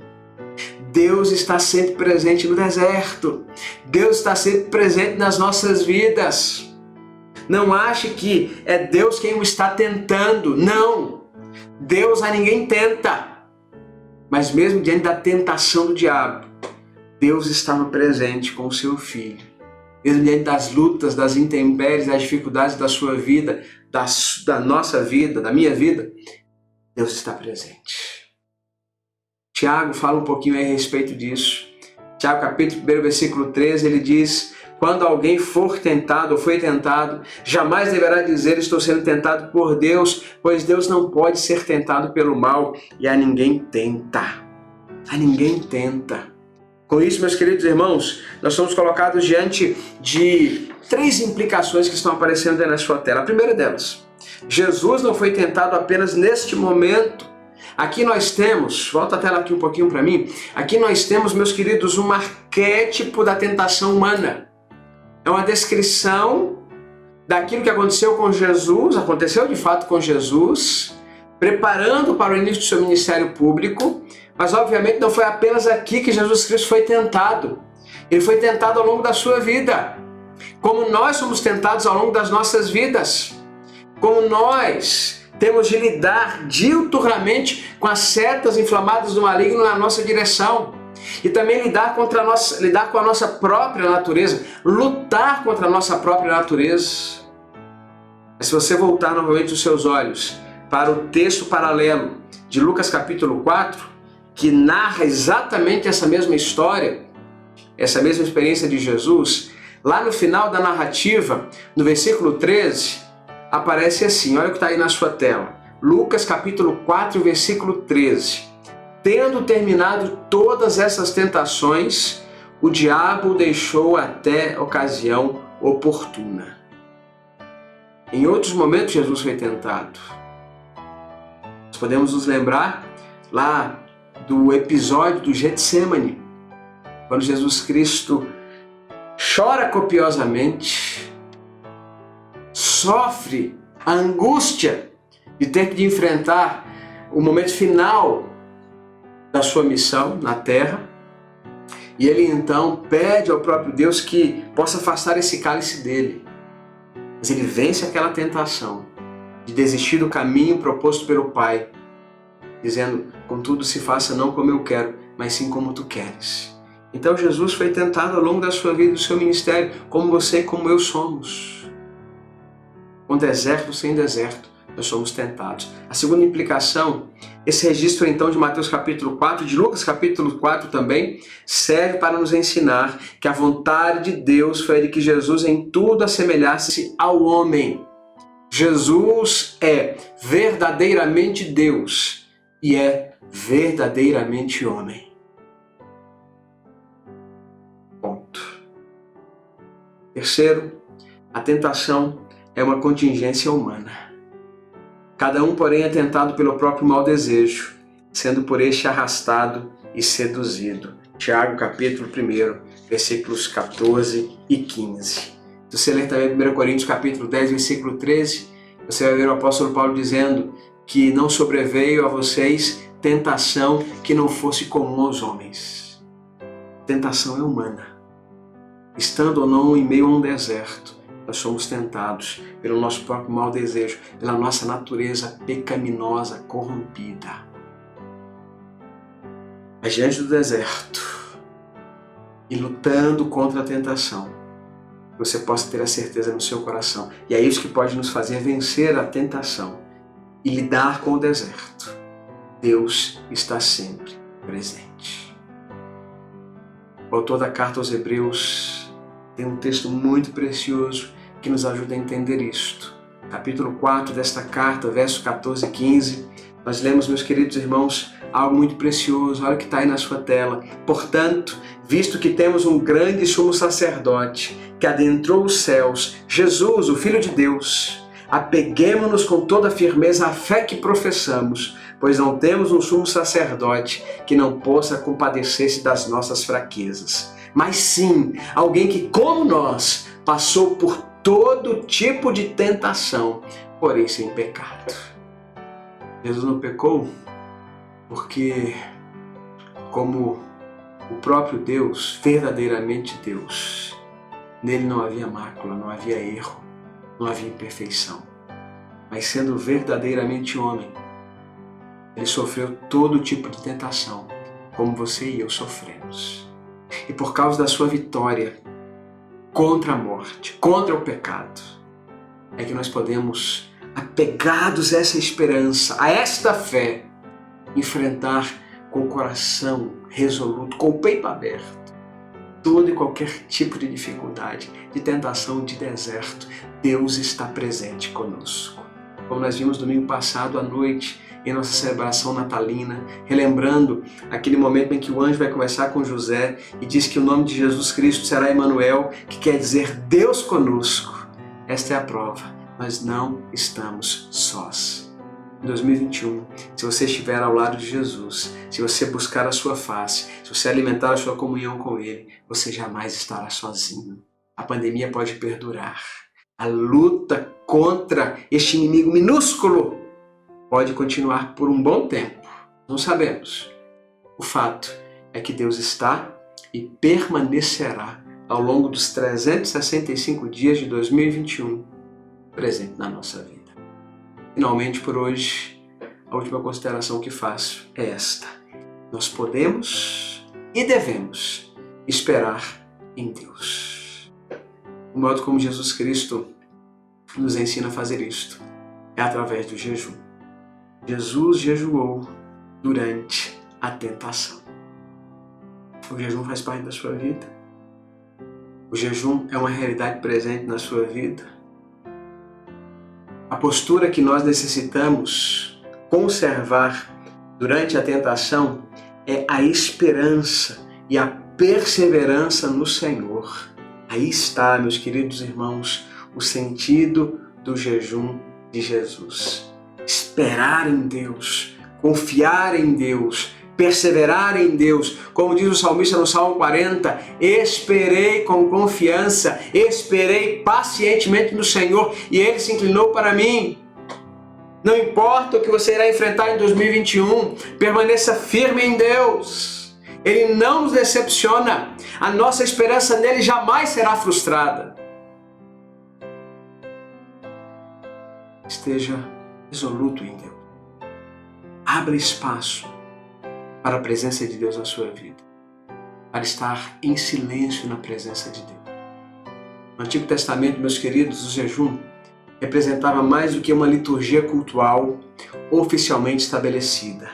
Deus está sempre presente no deserto. Deus está sempre presente nas nossas vidas. Não ache que é Deus quem o está tentando. Não! Deus a ninguém tenta. Mas mesmo diante da tentação do diabo, Deus estava presente com o seu filho. Mesmo diante das lutas, das intempéries, das dificuldades da sua vida, da nossa vida, da minha vida, Deus está presente. Tiago fala um pouquinho aí a respeito disso. Tiago capítulo 1, versículo 13, ele diz: quando alguém for tentado ou foi tentado, jamais deverá dizer estou sendo tentado por Deus, pois Deus não pode ser tentado pelo mal e a ninguém tenta. A ninguém tenta. Com isso, meus queridos irmãos, nós somos colocados diante de 3 implicações que estão aparecendo aí na sua tela. A primeira delas, Jesus não foi tentado apenas neste momento. Aqui nós temos, volta a tela aqui um pouquinho para mim, aqui nós temos, meus queridos, um arquétipo da tentação humana. É uma descrição daquilo que aconteceu com Jesus, aconteceu de fato com Jesus, preparando para o início do seu ministério público, mas obviamente não foi apenas aqui que Jesus Cristo foi tentado. Ele foi tentado ao longo da sua vida, como nós somos tentados ao longo das nossas vidas, como nós temos de lidar diuturnamente com as setas inflamadas do maligno na nossa direção. E também lidar com a nossa própria natureza, lutar contra a nossa própria natureza. Mas se você voltar novamente os seus olhos para o texto paralelo de Lucas capítulo 4, que narra exatamente essa mesma história, essa mesma experiência de Jesus, lá no final da narrativa, no versículo 13, aparece assim, olha o que está aí na sua tela. Lucas capítulo 4, versículo 13. Tendo terminado todas essas tentações, o diabo o deixou até ocasião oportuna. Em outros momentos Jesus foi tentado. Nós podemos nos lembrar lá do episódio do Getsêmani, quando Jesus Cristo chora copiosamente, sofre a angústia de ter que enfrentar o momento final da sua missão na terra, e ele então pede ao próprio Deus que possa afastar esse cálice dele. Mas ele vence aquela tentação de desistir do caminho proposto pelo Pai, dizendo, contudo se faça não como eu quero, mas sim como tu queres. Então Jesus foi tentado ao longo da sua vida e do seu ministério, como você e como eu somos. Com deserto ou sem deserto, nós somos tentados. A segunda implicação, esse registro então de Mateus capítulo 4, de Lucas capítulo 4 também, serve para nos ensinar que a vontade de Deus foi de que Jesus em tudo assemelhasse ao homem. Jesus é verdadeiramente Deus e é verdadeiramente homem. Ponto. Terceiro, a tentação é uma contingência humana. Cada um, porém, é tentado pelo próprio mau desejo, sendo por este arrastado e seduzido. Tiago, capítulo 1, versículos 14 e 15. Se você ler também 1 Coríntios, capítulo 10, versículo 13, você vai ver o apóstolo Paulo dizendo que não sobreveio a vocês tentação que não fosse comum aos homens. Tentação é humana. Estando ou não em meio a um deserto, nós somos tentados pelo nosso próprio mau desejo, pela nossa natureza pecaminosa, corrompida. Mas diante do deserto e lutando contra a tentação, você possa ter a certeza no seu coração. E é isso que pode nos fazer vencer a tentação e lidar com o deserto. Deus está sempre presente. O autor da carta aos Hebreus tem um texto muito precioso que nos ajuda a entender isto. Capítulo 4 desta carta, versos 14 e 15, nós lemos, meus queridos irmãos, algo muito precioso. Olha o que está aí na sua tela. Portanto, visto que temos um grande sumo sacerdote que adentrou os céus, Jesus, o Filho de Deus, apeguemo-nos com toda a firmeza à fé que professamos, pois não temos um sumo sacerdote que não possa compadecer-se das nossas fraquezas, mas sim alguém que, como nós, passou por todo tipo de tentação, porém sem pecado. Jesus não pecou porque, como o próprio Deus, verdadeiramente Deus, nele não havia mácula, não havia erro. não havia imperfeição. Mas sendo verdadeiramente homem, ele sofreu todo tipo de tentação, como você e eu sofremos. E por causa da sua vitória contra a morte, contra o pecado, é que nós podemos, apegados a essa esperança, a esta fé, enfrentar com o coração resoluto, com o peito aberto, todo e qualquer tipo de dificuldade, de tentação, de deserto. Deus está presente conosco. Como nós vimos domingo passado à noite, em nossa celebração natalina, relembrando aquele momento em que o anjo vai conversar com José e diz que o nome de Jesus Cristo será Emanuel, que quer dizer Deus conosco. Esta é a prova, nós não estamos sós. Em 2021, se você estiver ao lado de Jesus, se você buscar a sua face, se você alimentar a sua comunhão com Ele, você jamais estará sozinho. A pandemia pode perdurar. A luta contra este inimigo minúsculo pode continuar por um bom tempo. Não sabemos. O fato é que Deus está e permanecerá ao longo dos 365 dias de 2021 presente na nossa vida. Finalmente, por hoje, a última consideração que faço é esta. Nós podemos e devemos esperar em Deus. O modo como Jesus Cristo nos ensina a fazer isto é através do jejum. Jesus jejuou durante a tentação. O jejum faz parte da sua vida. O jejum é uma realidade presente na sua vida. A postura que nós necessitamos conservar durante a tentação é a esperança e a perseverança no Senhor. Aí está, meus queridos irmãos, o sentido do jejum de Jesus. Esperar em Deus, confiar em Deus, perseverar em Deus. Como diz o salmista no Salmo 40, esperei com confiança, esperei pacientemente no Senhor e Ele se inclinou para mim. Não importa o que você irá enfrentar em 2021, permaneça firme em Deus. Ele não nos decepciona, a nossa esperança nele jamais será frustrada. Esteja resoluto em Deus. Abra espaço para a presença de Deus na sua vida, para estar em silêncio na presença de Deus. No Antigo Testamento, meus queridos, o jejum representava mais do que uma liturgia cultual oficialmente estabelecida.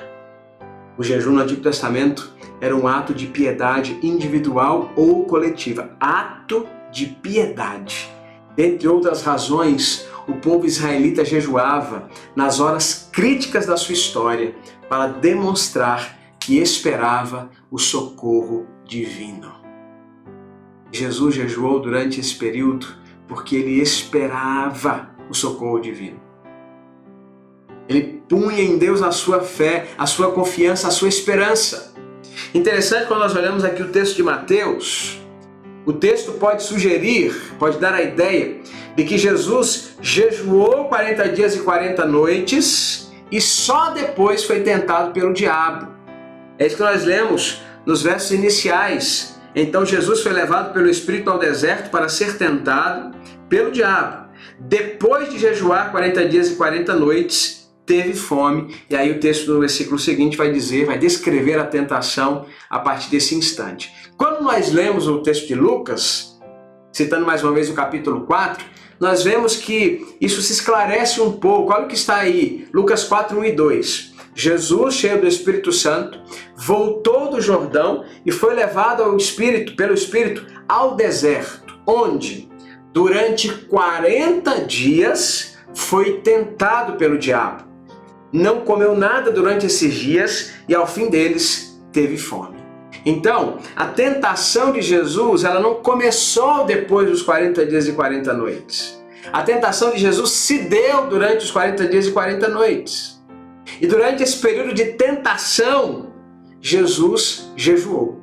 O jejum no Antigo Testamento era um ato de piedade individual ou coletiva. Ato de piedade. Dentre outras razões, o povo israelita jejuava nas horas críticas da sua história para demonstrar que esperava o socorro divino. Jesus jejuou durante esse período porque ele esperava o socorro divino. Ele punha em Deus a sua fé, a sua confiança, a sua esperança. Interessante quando nós olhamos aqui o texto de Mateus, o texto pode sugerir, pode dar a ideia de que Jesus jejuou 40 dias e 40 noites e só depois foi tentado pelo diabo. É isso que nós lemos nos versos iniciais. Então Jesus foi levado pelo Espírito ao deserto para ser tentado pelo diabo. Depois de jejuar 40 dias e 40 noites, teve fome. E aí o texto do versículo seguinte vai descrever a tentação a partir desse instante. Quando nós lemos o texto de Lucas, citando mais uma vez o capítulo 4, nós vemos que isso se esclarece um pouco. Olha o que está aí, Lucas 4, 1 e 2. Jesus, cheio do Espírito Santo, voltou do Jordão e foi levado pelo Espírito ao deserto, onde, durante 40 dias, foi tentado pelo diabo. Não comeu nada durante esses dias e, ao fim deles, teve fome. Então, a tentação de Jesus, ela não começou depois dos 40 dias e 40 noites. A tentação de Jesus se deu durante os 40 dias e 40 noites. E durante esse período de tentação, Jesus jejuou.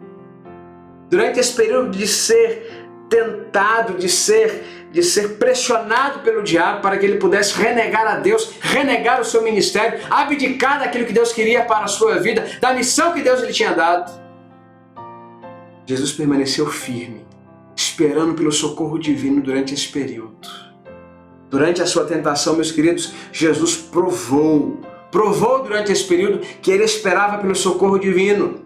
Durante esse período de ser tentado, de ser pressionado pelo diabo para que ele pudesse renegar a Deus, renegar o seu ministério, abdicar daquilo que Deus queria para a sua vida, da missão que Deus lhe tinha dado, Jesus permaneceu firme, esperando pelo socorro divino durante esse período. Durante a sua tentação, meus queridos, Jesus provou durante esse período que ele esperava pelo socorro divino.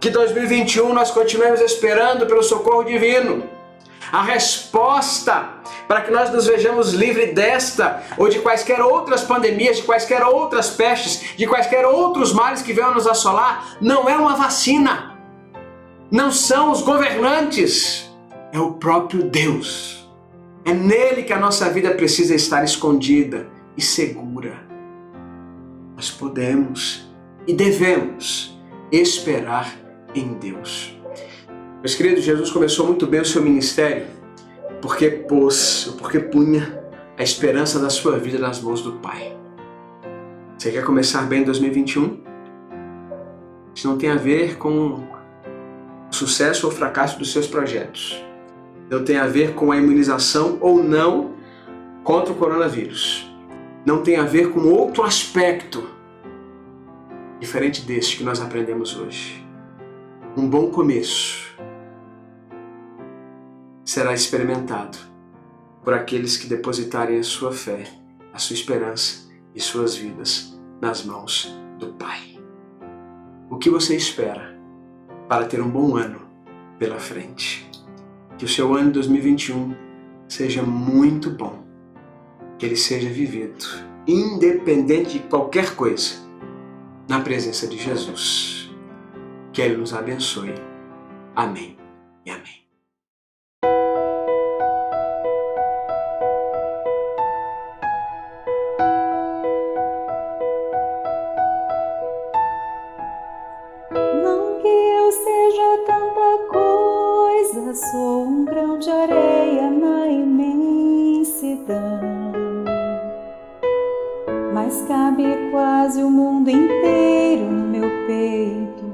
Que 2021 nós continuemos esperando pelo socorro divino. A resposta para que nós nos vejamos livres desta ou de quaisquer outras pandemias, de quaisquer outras pestes, de quaisquer outros males que venham nos assolar, não é uma vacina, não são os governantes, é o próprio Deus. É nele que a nossa vida precisa estar escondida e segura. Nós podemos e devemos esperar em Deus. Meus queridos, Jesus começou muito bem o seu ministério porque punha a esperança da sua vida nas mãos do Pai. Você quer começar bem em 2021? Isso não tem a ver com o sucesso ou fracasso dos seus projetos. Não tem a ver com a imunização ou não contra o coronavírus. Não tem a ver com outro aspecto diferente deste que nós aprendemos hoje. Um bom começo será experimentado por aqueles que depositarem a sua fé, a sua esperança e suas vidas nas mãos do Pai. O que você espera para ter um bom ano pela frente? Que o seu ano 2021 seja muito bom, que ele seja vivido, independente de qualquer coisa, na presença de Jesus. Que ele nos abençoe. Amém e amém. Não que eu seja tanta coisa, sou um grão de areia na imensidão, mas cabe quase o mundo inteiro no meu peito.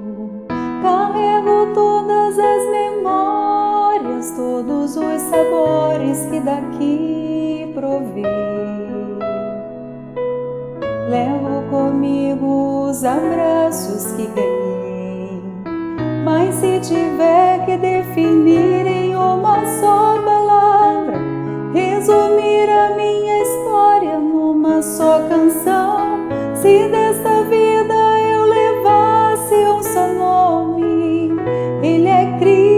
Carrego todas as memórias, todos os sabores que daqui provei. Levo comigo os abraços que ganhei, mas se tiver que definir em uma só palavra, resumir a minha história numa só canção, se desta vida eu levasse um só nome, Ele é Cristo.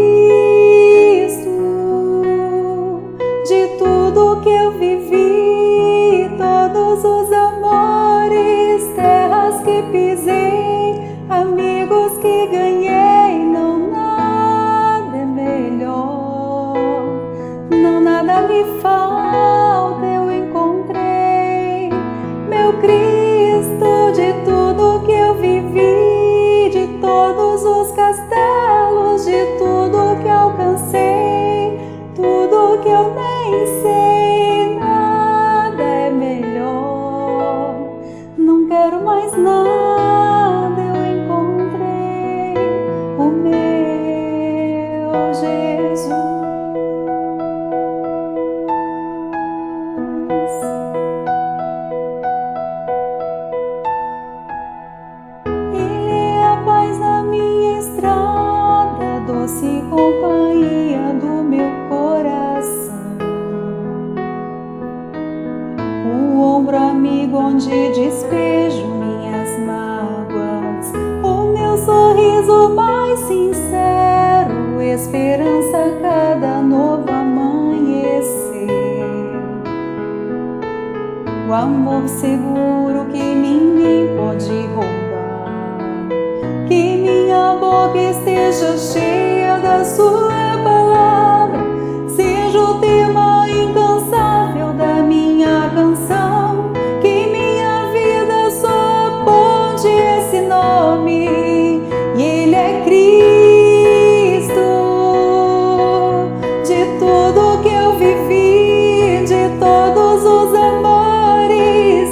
De tudo que eu vivi, todos os amores, terras que pisei, amigos que ganhei, não nada é melhor, não nada me falta, eu encontrei meu Cristo. De tudo que eu vivi, de todos os castelos, de tudo que alcancei, tudo que eu nem sei, nada é melhor, não quero mais nada, eu encontrei o meu Jesus. Ele é a paz na minha estrada, doce companhia do meu coração, o ombro amigo onde despejo minhas mágoas, o meu sorriso mais sincero, esperança a cada novo amanhecer, o amor seguro que ninguém pode roubar, que minha boca esteja cheia da sua palavra, seja o tema incansável da minha canção, que minha vida só aponte esse nome, e Ele é Cristo. De tudo que eu vivi, de todos os amores,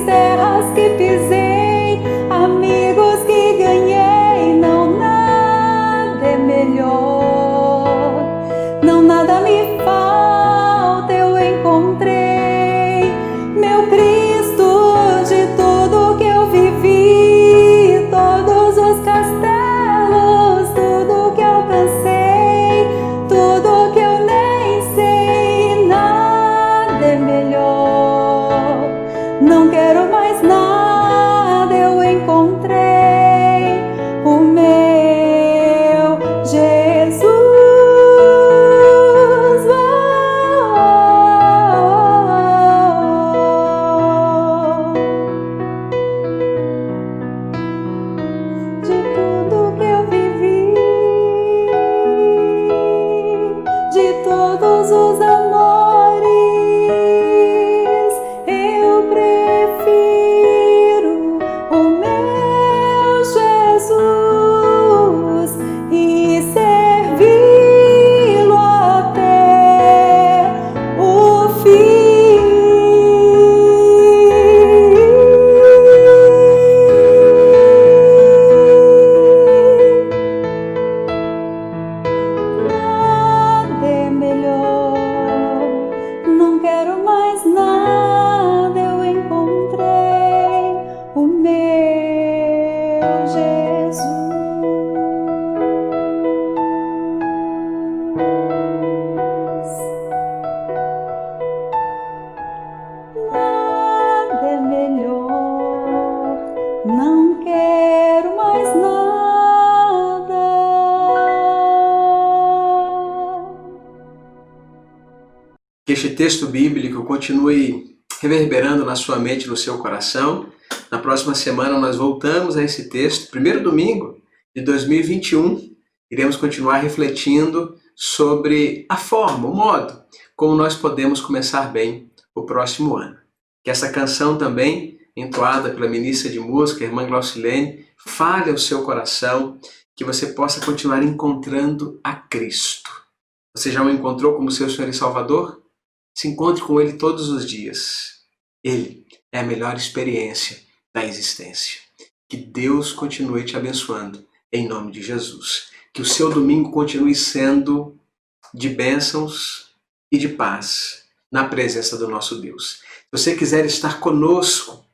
todos os amores, eu prefiro o meu Jesus e servi-lo até o fim. Nada é melhor, não quero mais nada, eu encontrei o meu Jesus. Nada é melhor, não quero mais nada. Que este texto bíblico continue reverberando na sua mente e no seu coração. Na próxima semana nós voltamos a esse texto, primeiro domingo de 2021. Iremos continuar refletindo sobre a forma, o modo, como nós podemos começar bem o próximo ano. Que essa canção também, entoada pela ministra de música, a irmã Glaucilene, fale ao seu coração, que você possa continuar encontrando a Cristo. Você já o encontrou como seu Senhor e Salvador? Se encontre com Ele todos os dias. Ele é a melhor experiência da existência. Que Deus continue te abençoando, em nome de Jesus. Que o seu domingo continue sendo de bênçãos e de paz na presença do nosso Deus. Se você quiser estar conosco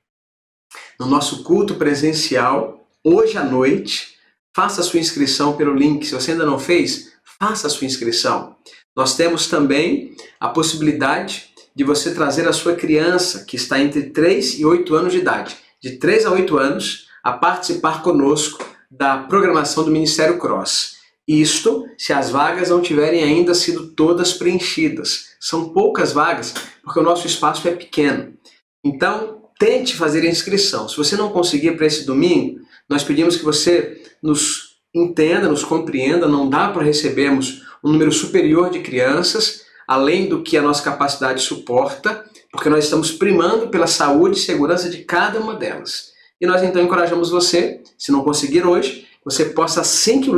no nosso culto presencial, hoje à noite, faça a sua inscrição pelo link. Se você ainda não fez, faça a sua inscrição. Nós temos também a possibilidade de você trazer a sua criança, que está entre 3 e 8 anos de idade, de 3 a 8 anos, a participar conosco da programação do Ministério Cross. Isto se as vagas não tiverem ainda sido todas preenchidas. São poucas vagas, porque o nosso espaço é pequeno. Então, tente fazer a inscrição. Se você não conseguir para esse domingo, nós pedimos que você nos entenda, nos compreenda. Não dá para recebermos um número superior de crianças, além do que a nossa capacidade suporta, porque nós estamos primando pela saúde e segurança de cada uma delas. E nós então encorajamos você, se não conseguir hoje, você possa, assim que o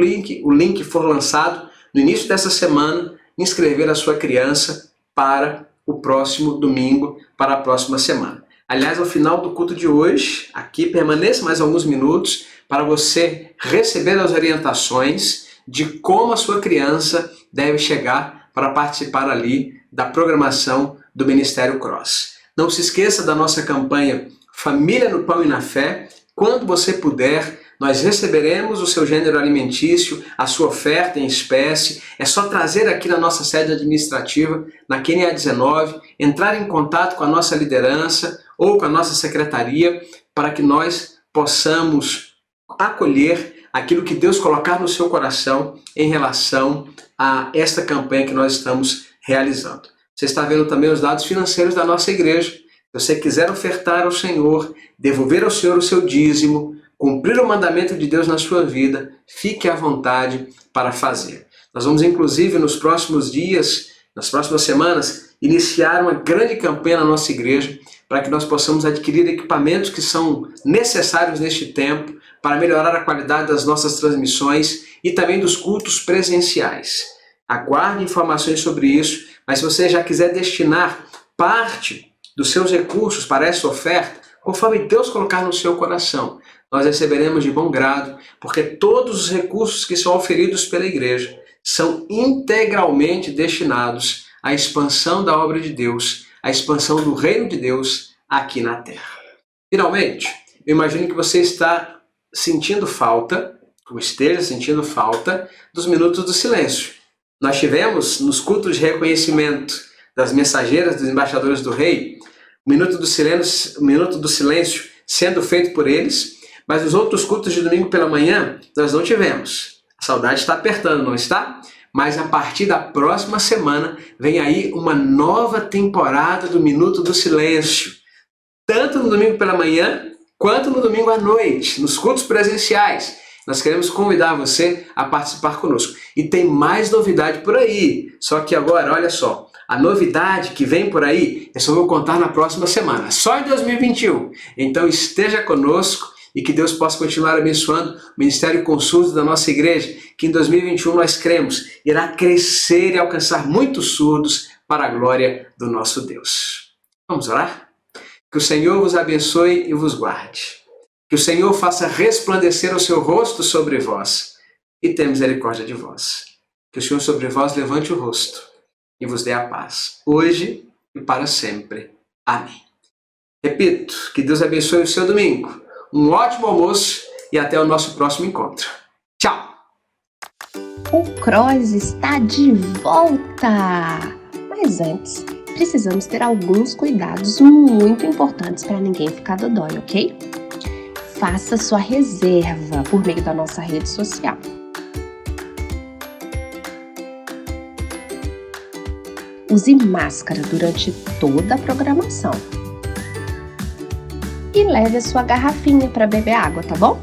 link for lançado, no início dessa semana, inscrever a sua criança para o próximo domingo, para a próxima semana. Aliás, ao final do culto de hoje, aqui permaneça mais alguns minutos para você receber as orientações de como a sua criança deve chegar para participar ali da programação do Ministério Cross. Não se esqueça da nossa campanha Família no Pão e na Fé. Quando você puder, nós receberemos o seu gênero alimentício, a sua oferta em espécie. É só trazer aqui na nossa sede administrativa, na QNA 19, entrar em contato com a nossa liderança ou com a nossa secretaria para que nós possamos acolher aquilo que Deus colocar no seu coração em relação a esta campanha que nós estamos realizando. Você está vendo também os dados financeiros da nossa igreja. Se você quiser ofertar ao Senhor, devolver ao Senhor o seu dízimo, cumprir o mandamento de Deus na sua vida, fique à vontade para fazer. Nós vamos, inclusive, nos próximos dias, nas próximas semanas, iniciar uma grande campanha na nossa igreja para que nós possamos adquirir equipamentos que são necessários neste tempo para melhorar a qualidade das nossas transmissões e também dos cultos presenciais. Aguarde informações sobre isso, mas se você já quiser destinar parte dos seus recursos para essa oferta, conforme Deus colocar no seu coração, nós receberemos de bom grado, porque todos os recursos que são oferidos pela igreja são integralmente destinados à expansão da obra de Deus, à expansão do reino de Deus aqui na terra. Finalmente, eu imagino que você está sentindo falta, ou esteja sentindo falta, dos minutos do silêncio. Nós tivemos, nos cultos de reconhecimento das mensageiras, dos embaixadores do rei, o minuto do silêncio sendo feito por eles, mas nos outros cultos de domingo pela manhã, nós não tivemos. A saudade está apertando, não está? Mas a partir da próxima semana, vem aí uma nova temporada do Minuto do Silêncio. Tanto no domingo pela manhã, quanto no domingo à noite, nos cultos presenciais. Nós queremos convidar você a participar conosco. E tem mais novidade por aí. Só que agora, olha só, a novidade que vem por aí, eu só vou contar na próxima semana, só em 2021. Então esteja conosco e que Deus possa continuar abençoando o Ministério Consulto da nossa igreja, que em 2021 nós cremos, irá crescer e alcançar muitos surdos para a glória do nosso Deus. Vamos orar? Que o Senhor vos abençoe e vos guarde. Que o Senhor faça resplandecer o seu rosto sobre vós e tenha misericórdia de vós. Que o Senhor sobre vós levante o rosto e vos dê a paz, hoje e para sempre. Amém. Repito, que Deus abençoe o seu domingo. Um ótimo almoço e até o nosso próximo encontro. Tchau! O Cross está de volta! Mas antes, precisamos ter alguns cuidados muito importantes para ninguém ficar dodói, ok? Faça sua reserva por meio da nossa rede social. Use máscara durante toda a programação. E leve a sua garrafinha para beber água, tá bom?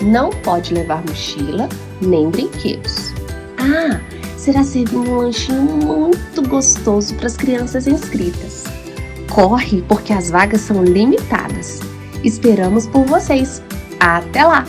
Não pode levar mochila nem brinquedos. Será servido um lanchinho muito gostoso para as crianças inscritas. Corre, porque as vagas são limitadas. Esperamos por vocês. Até lá!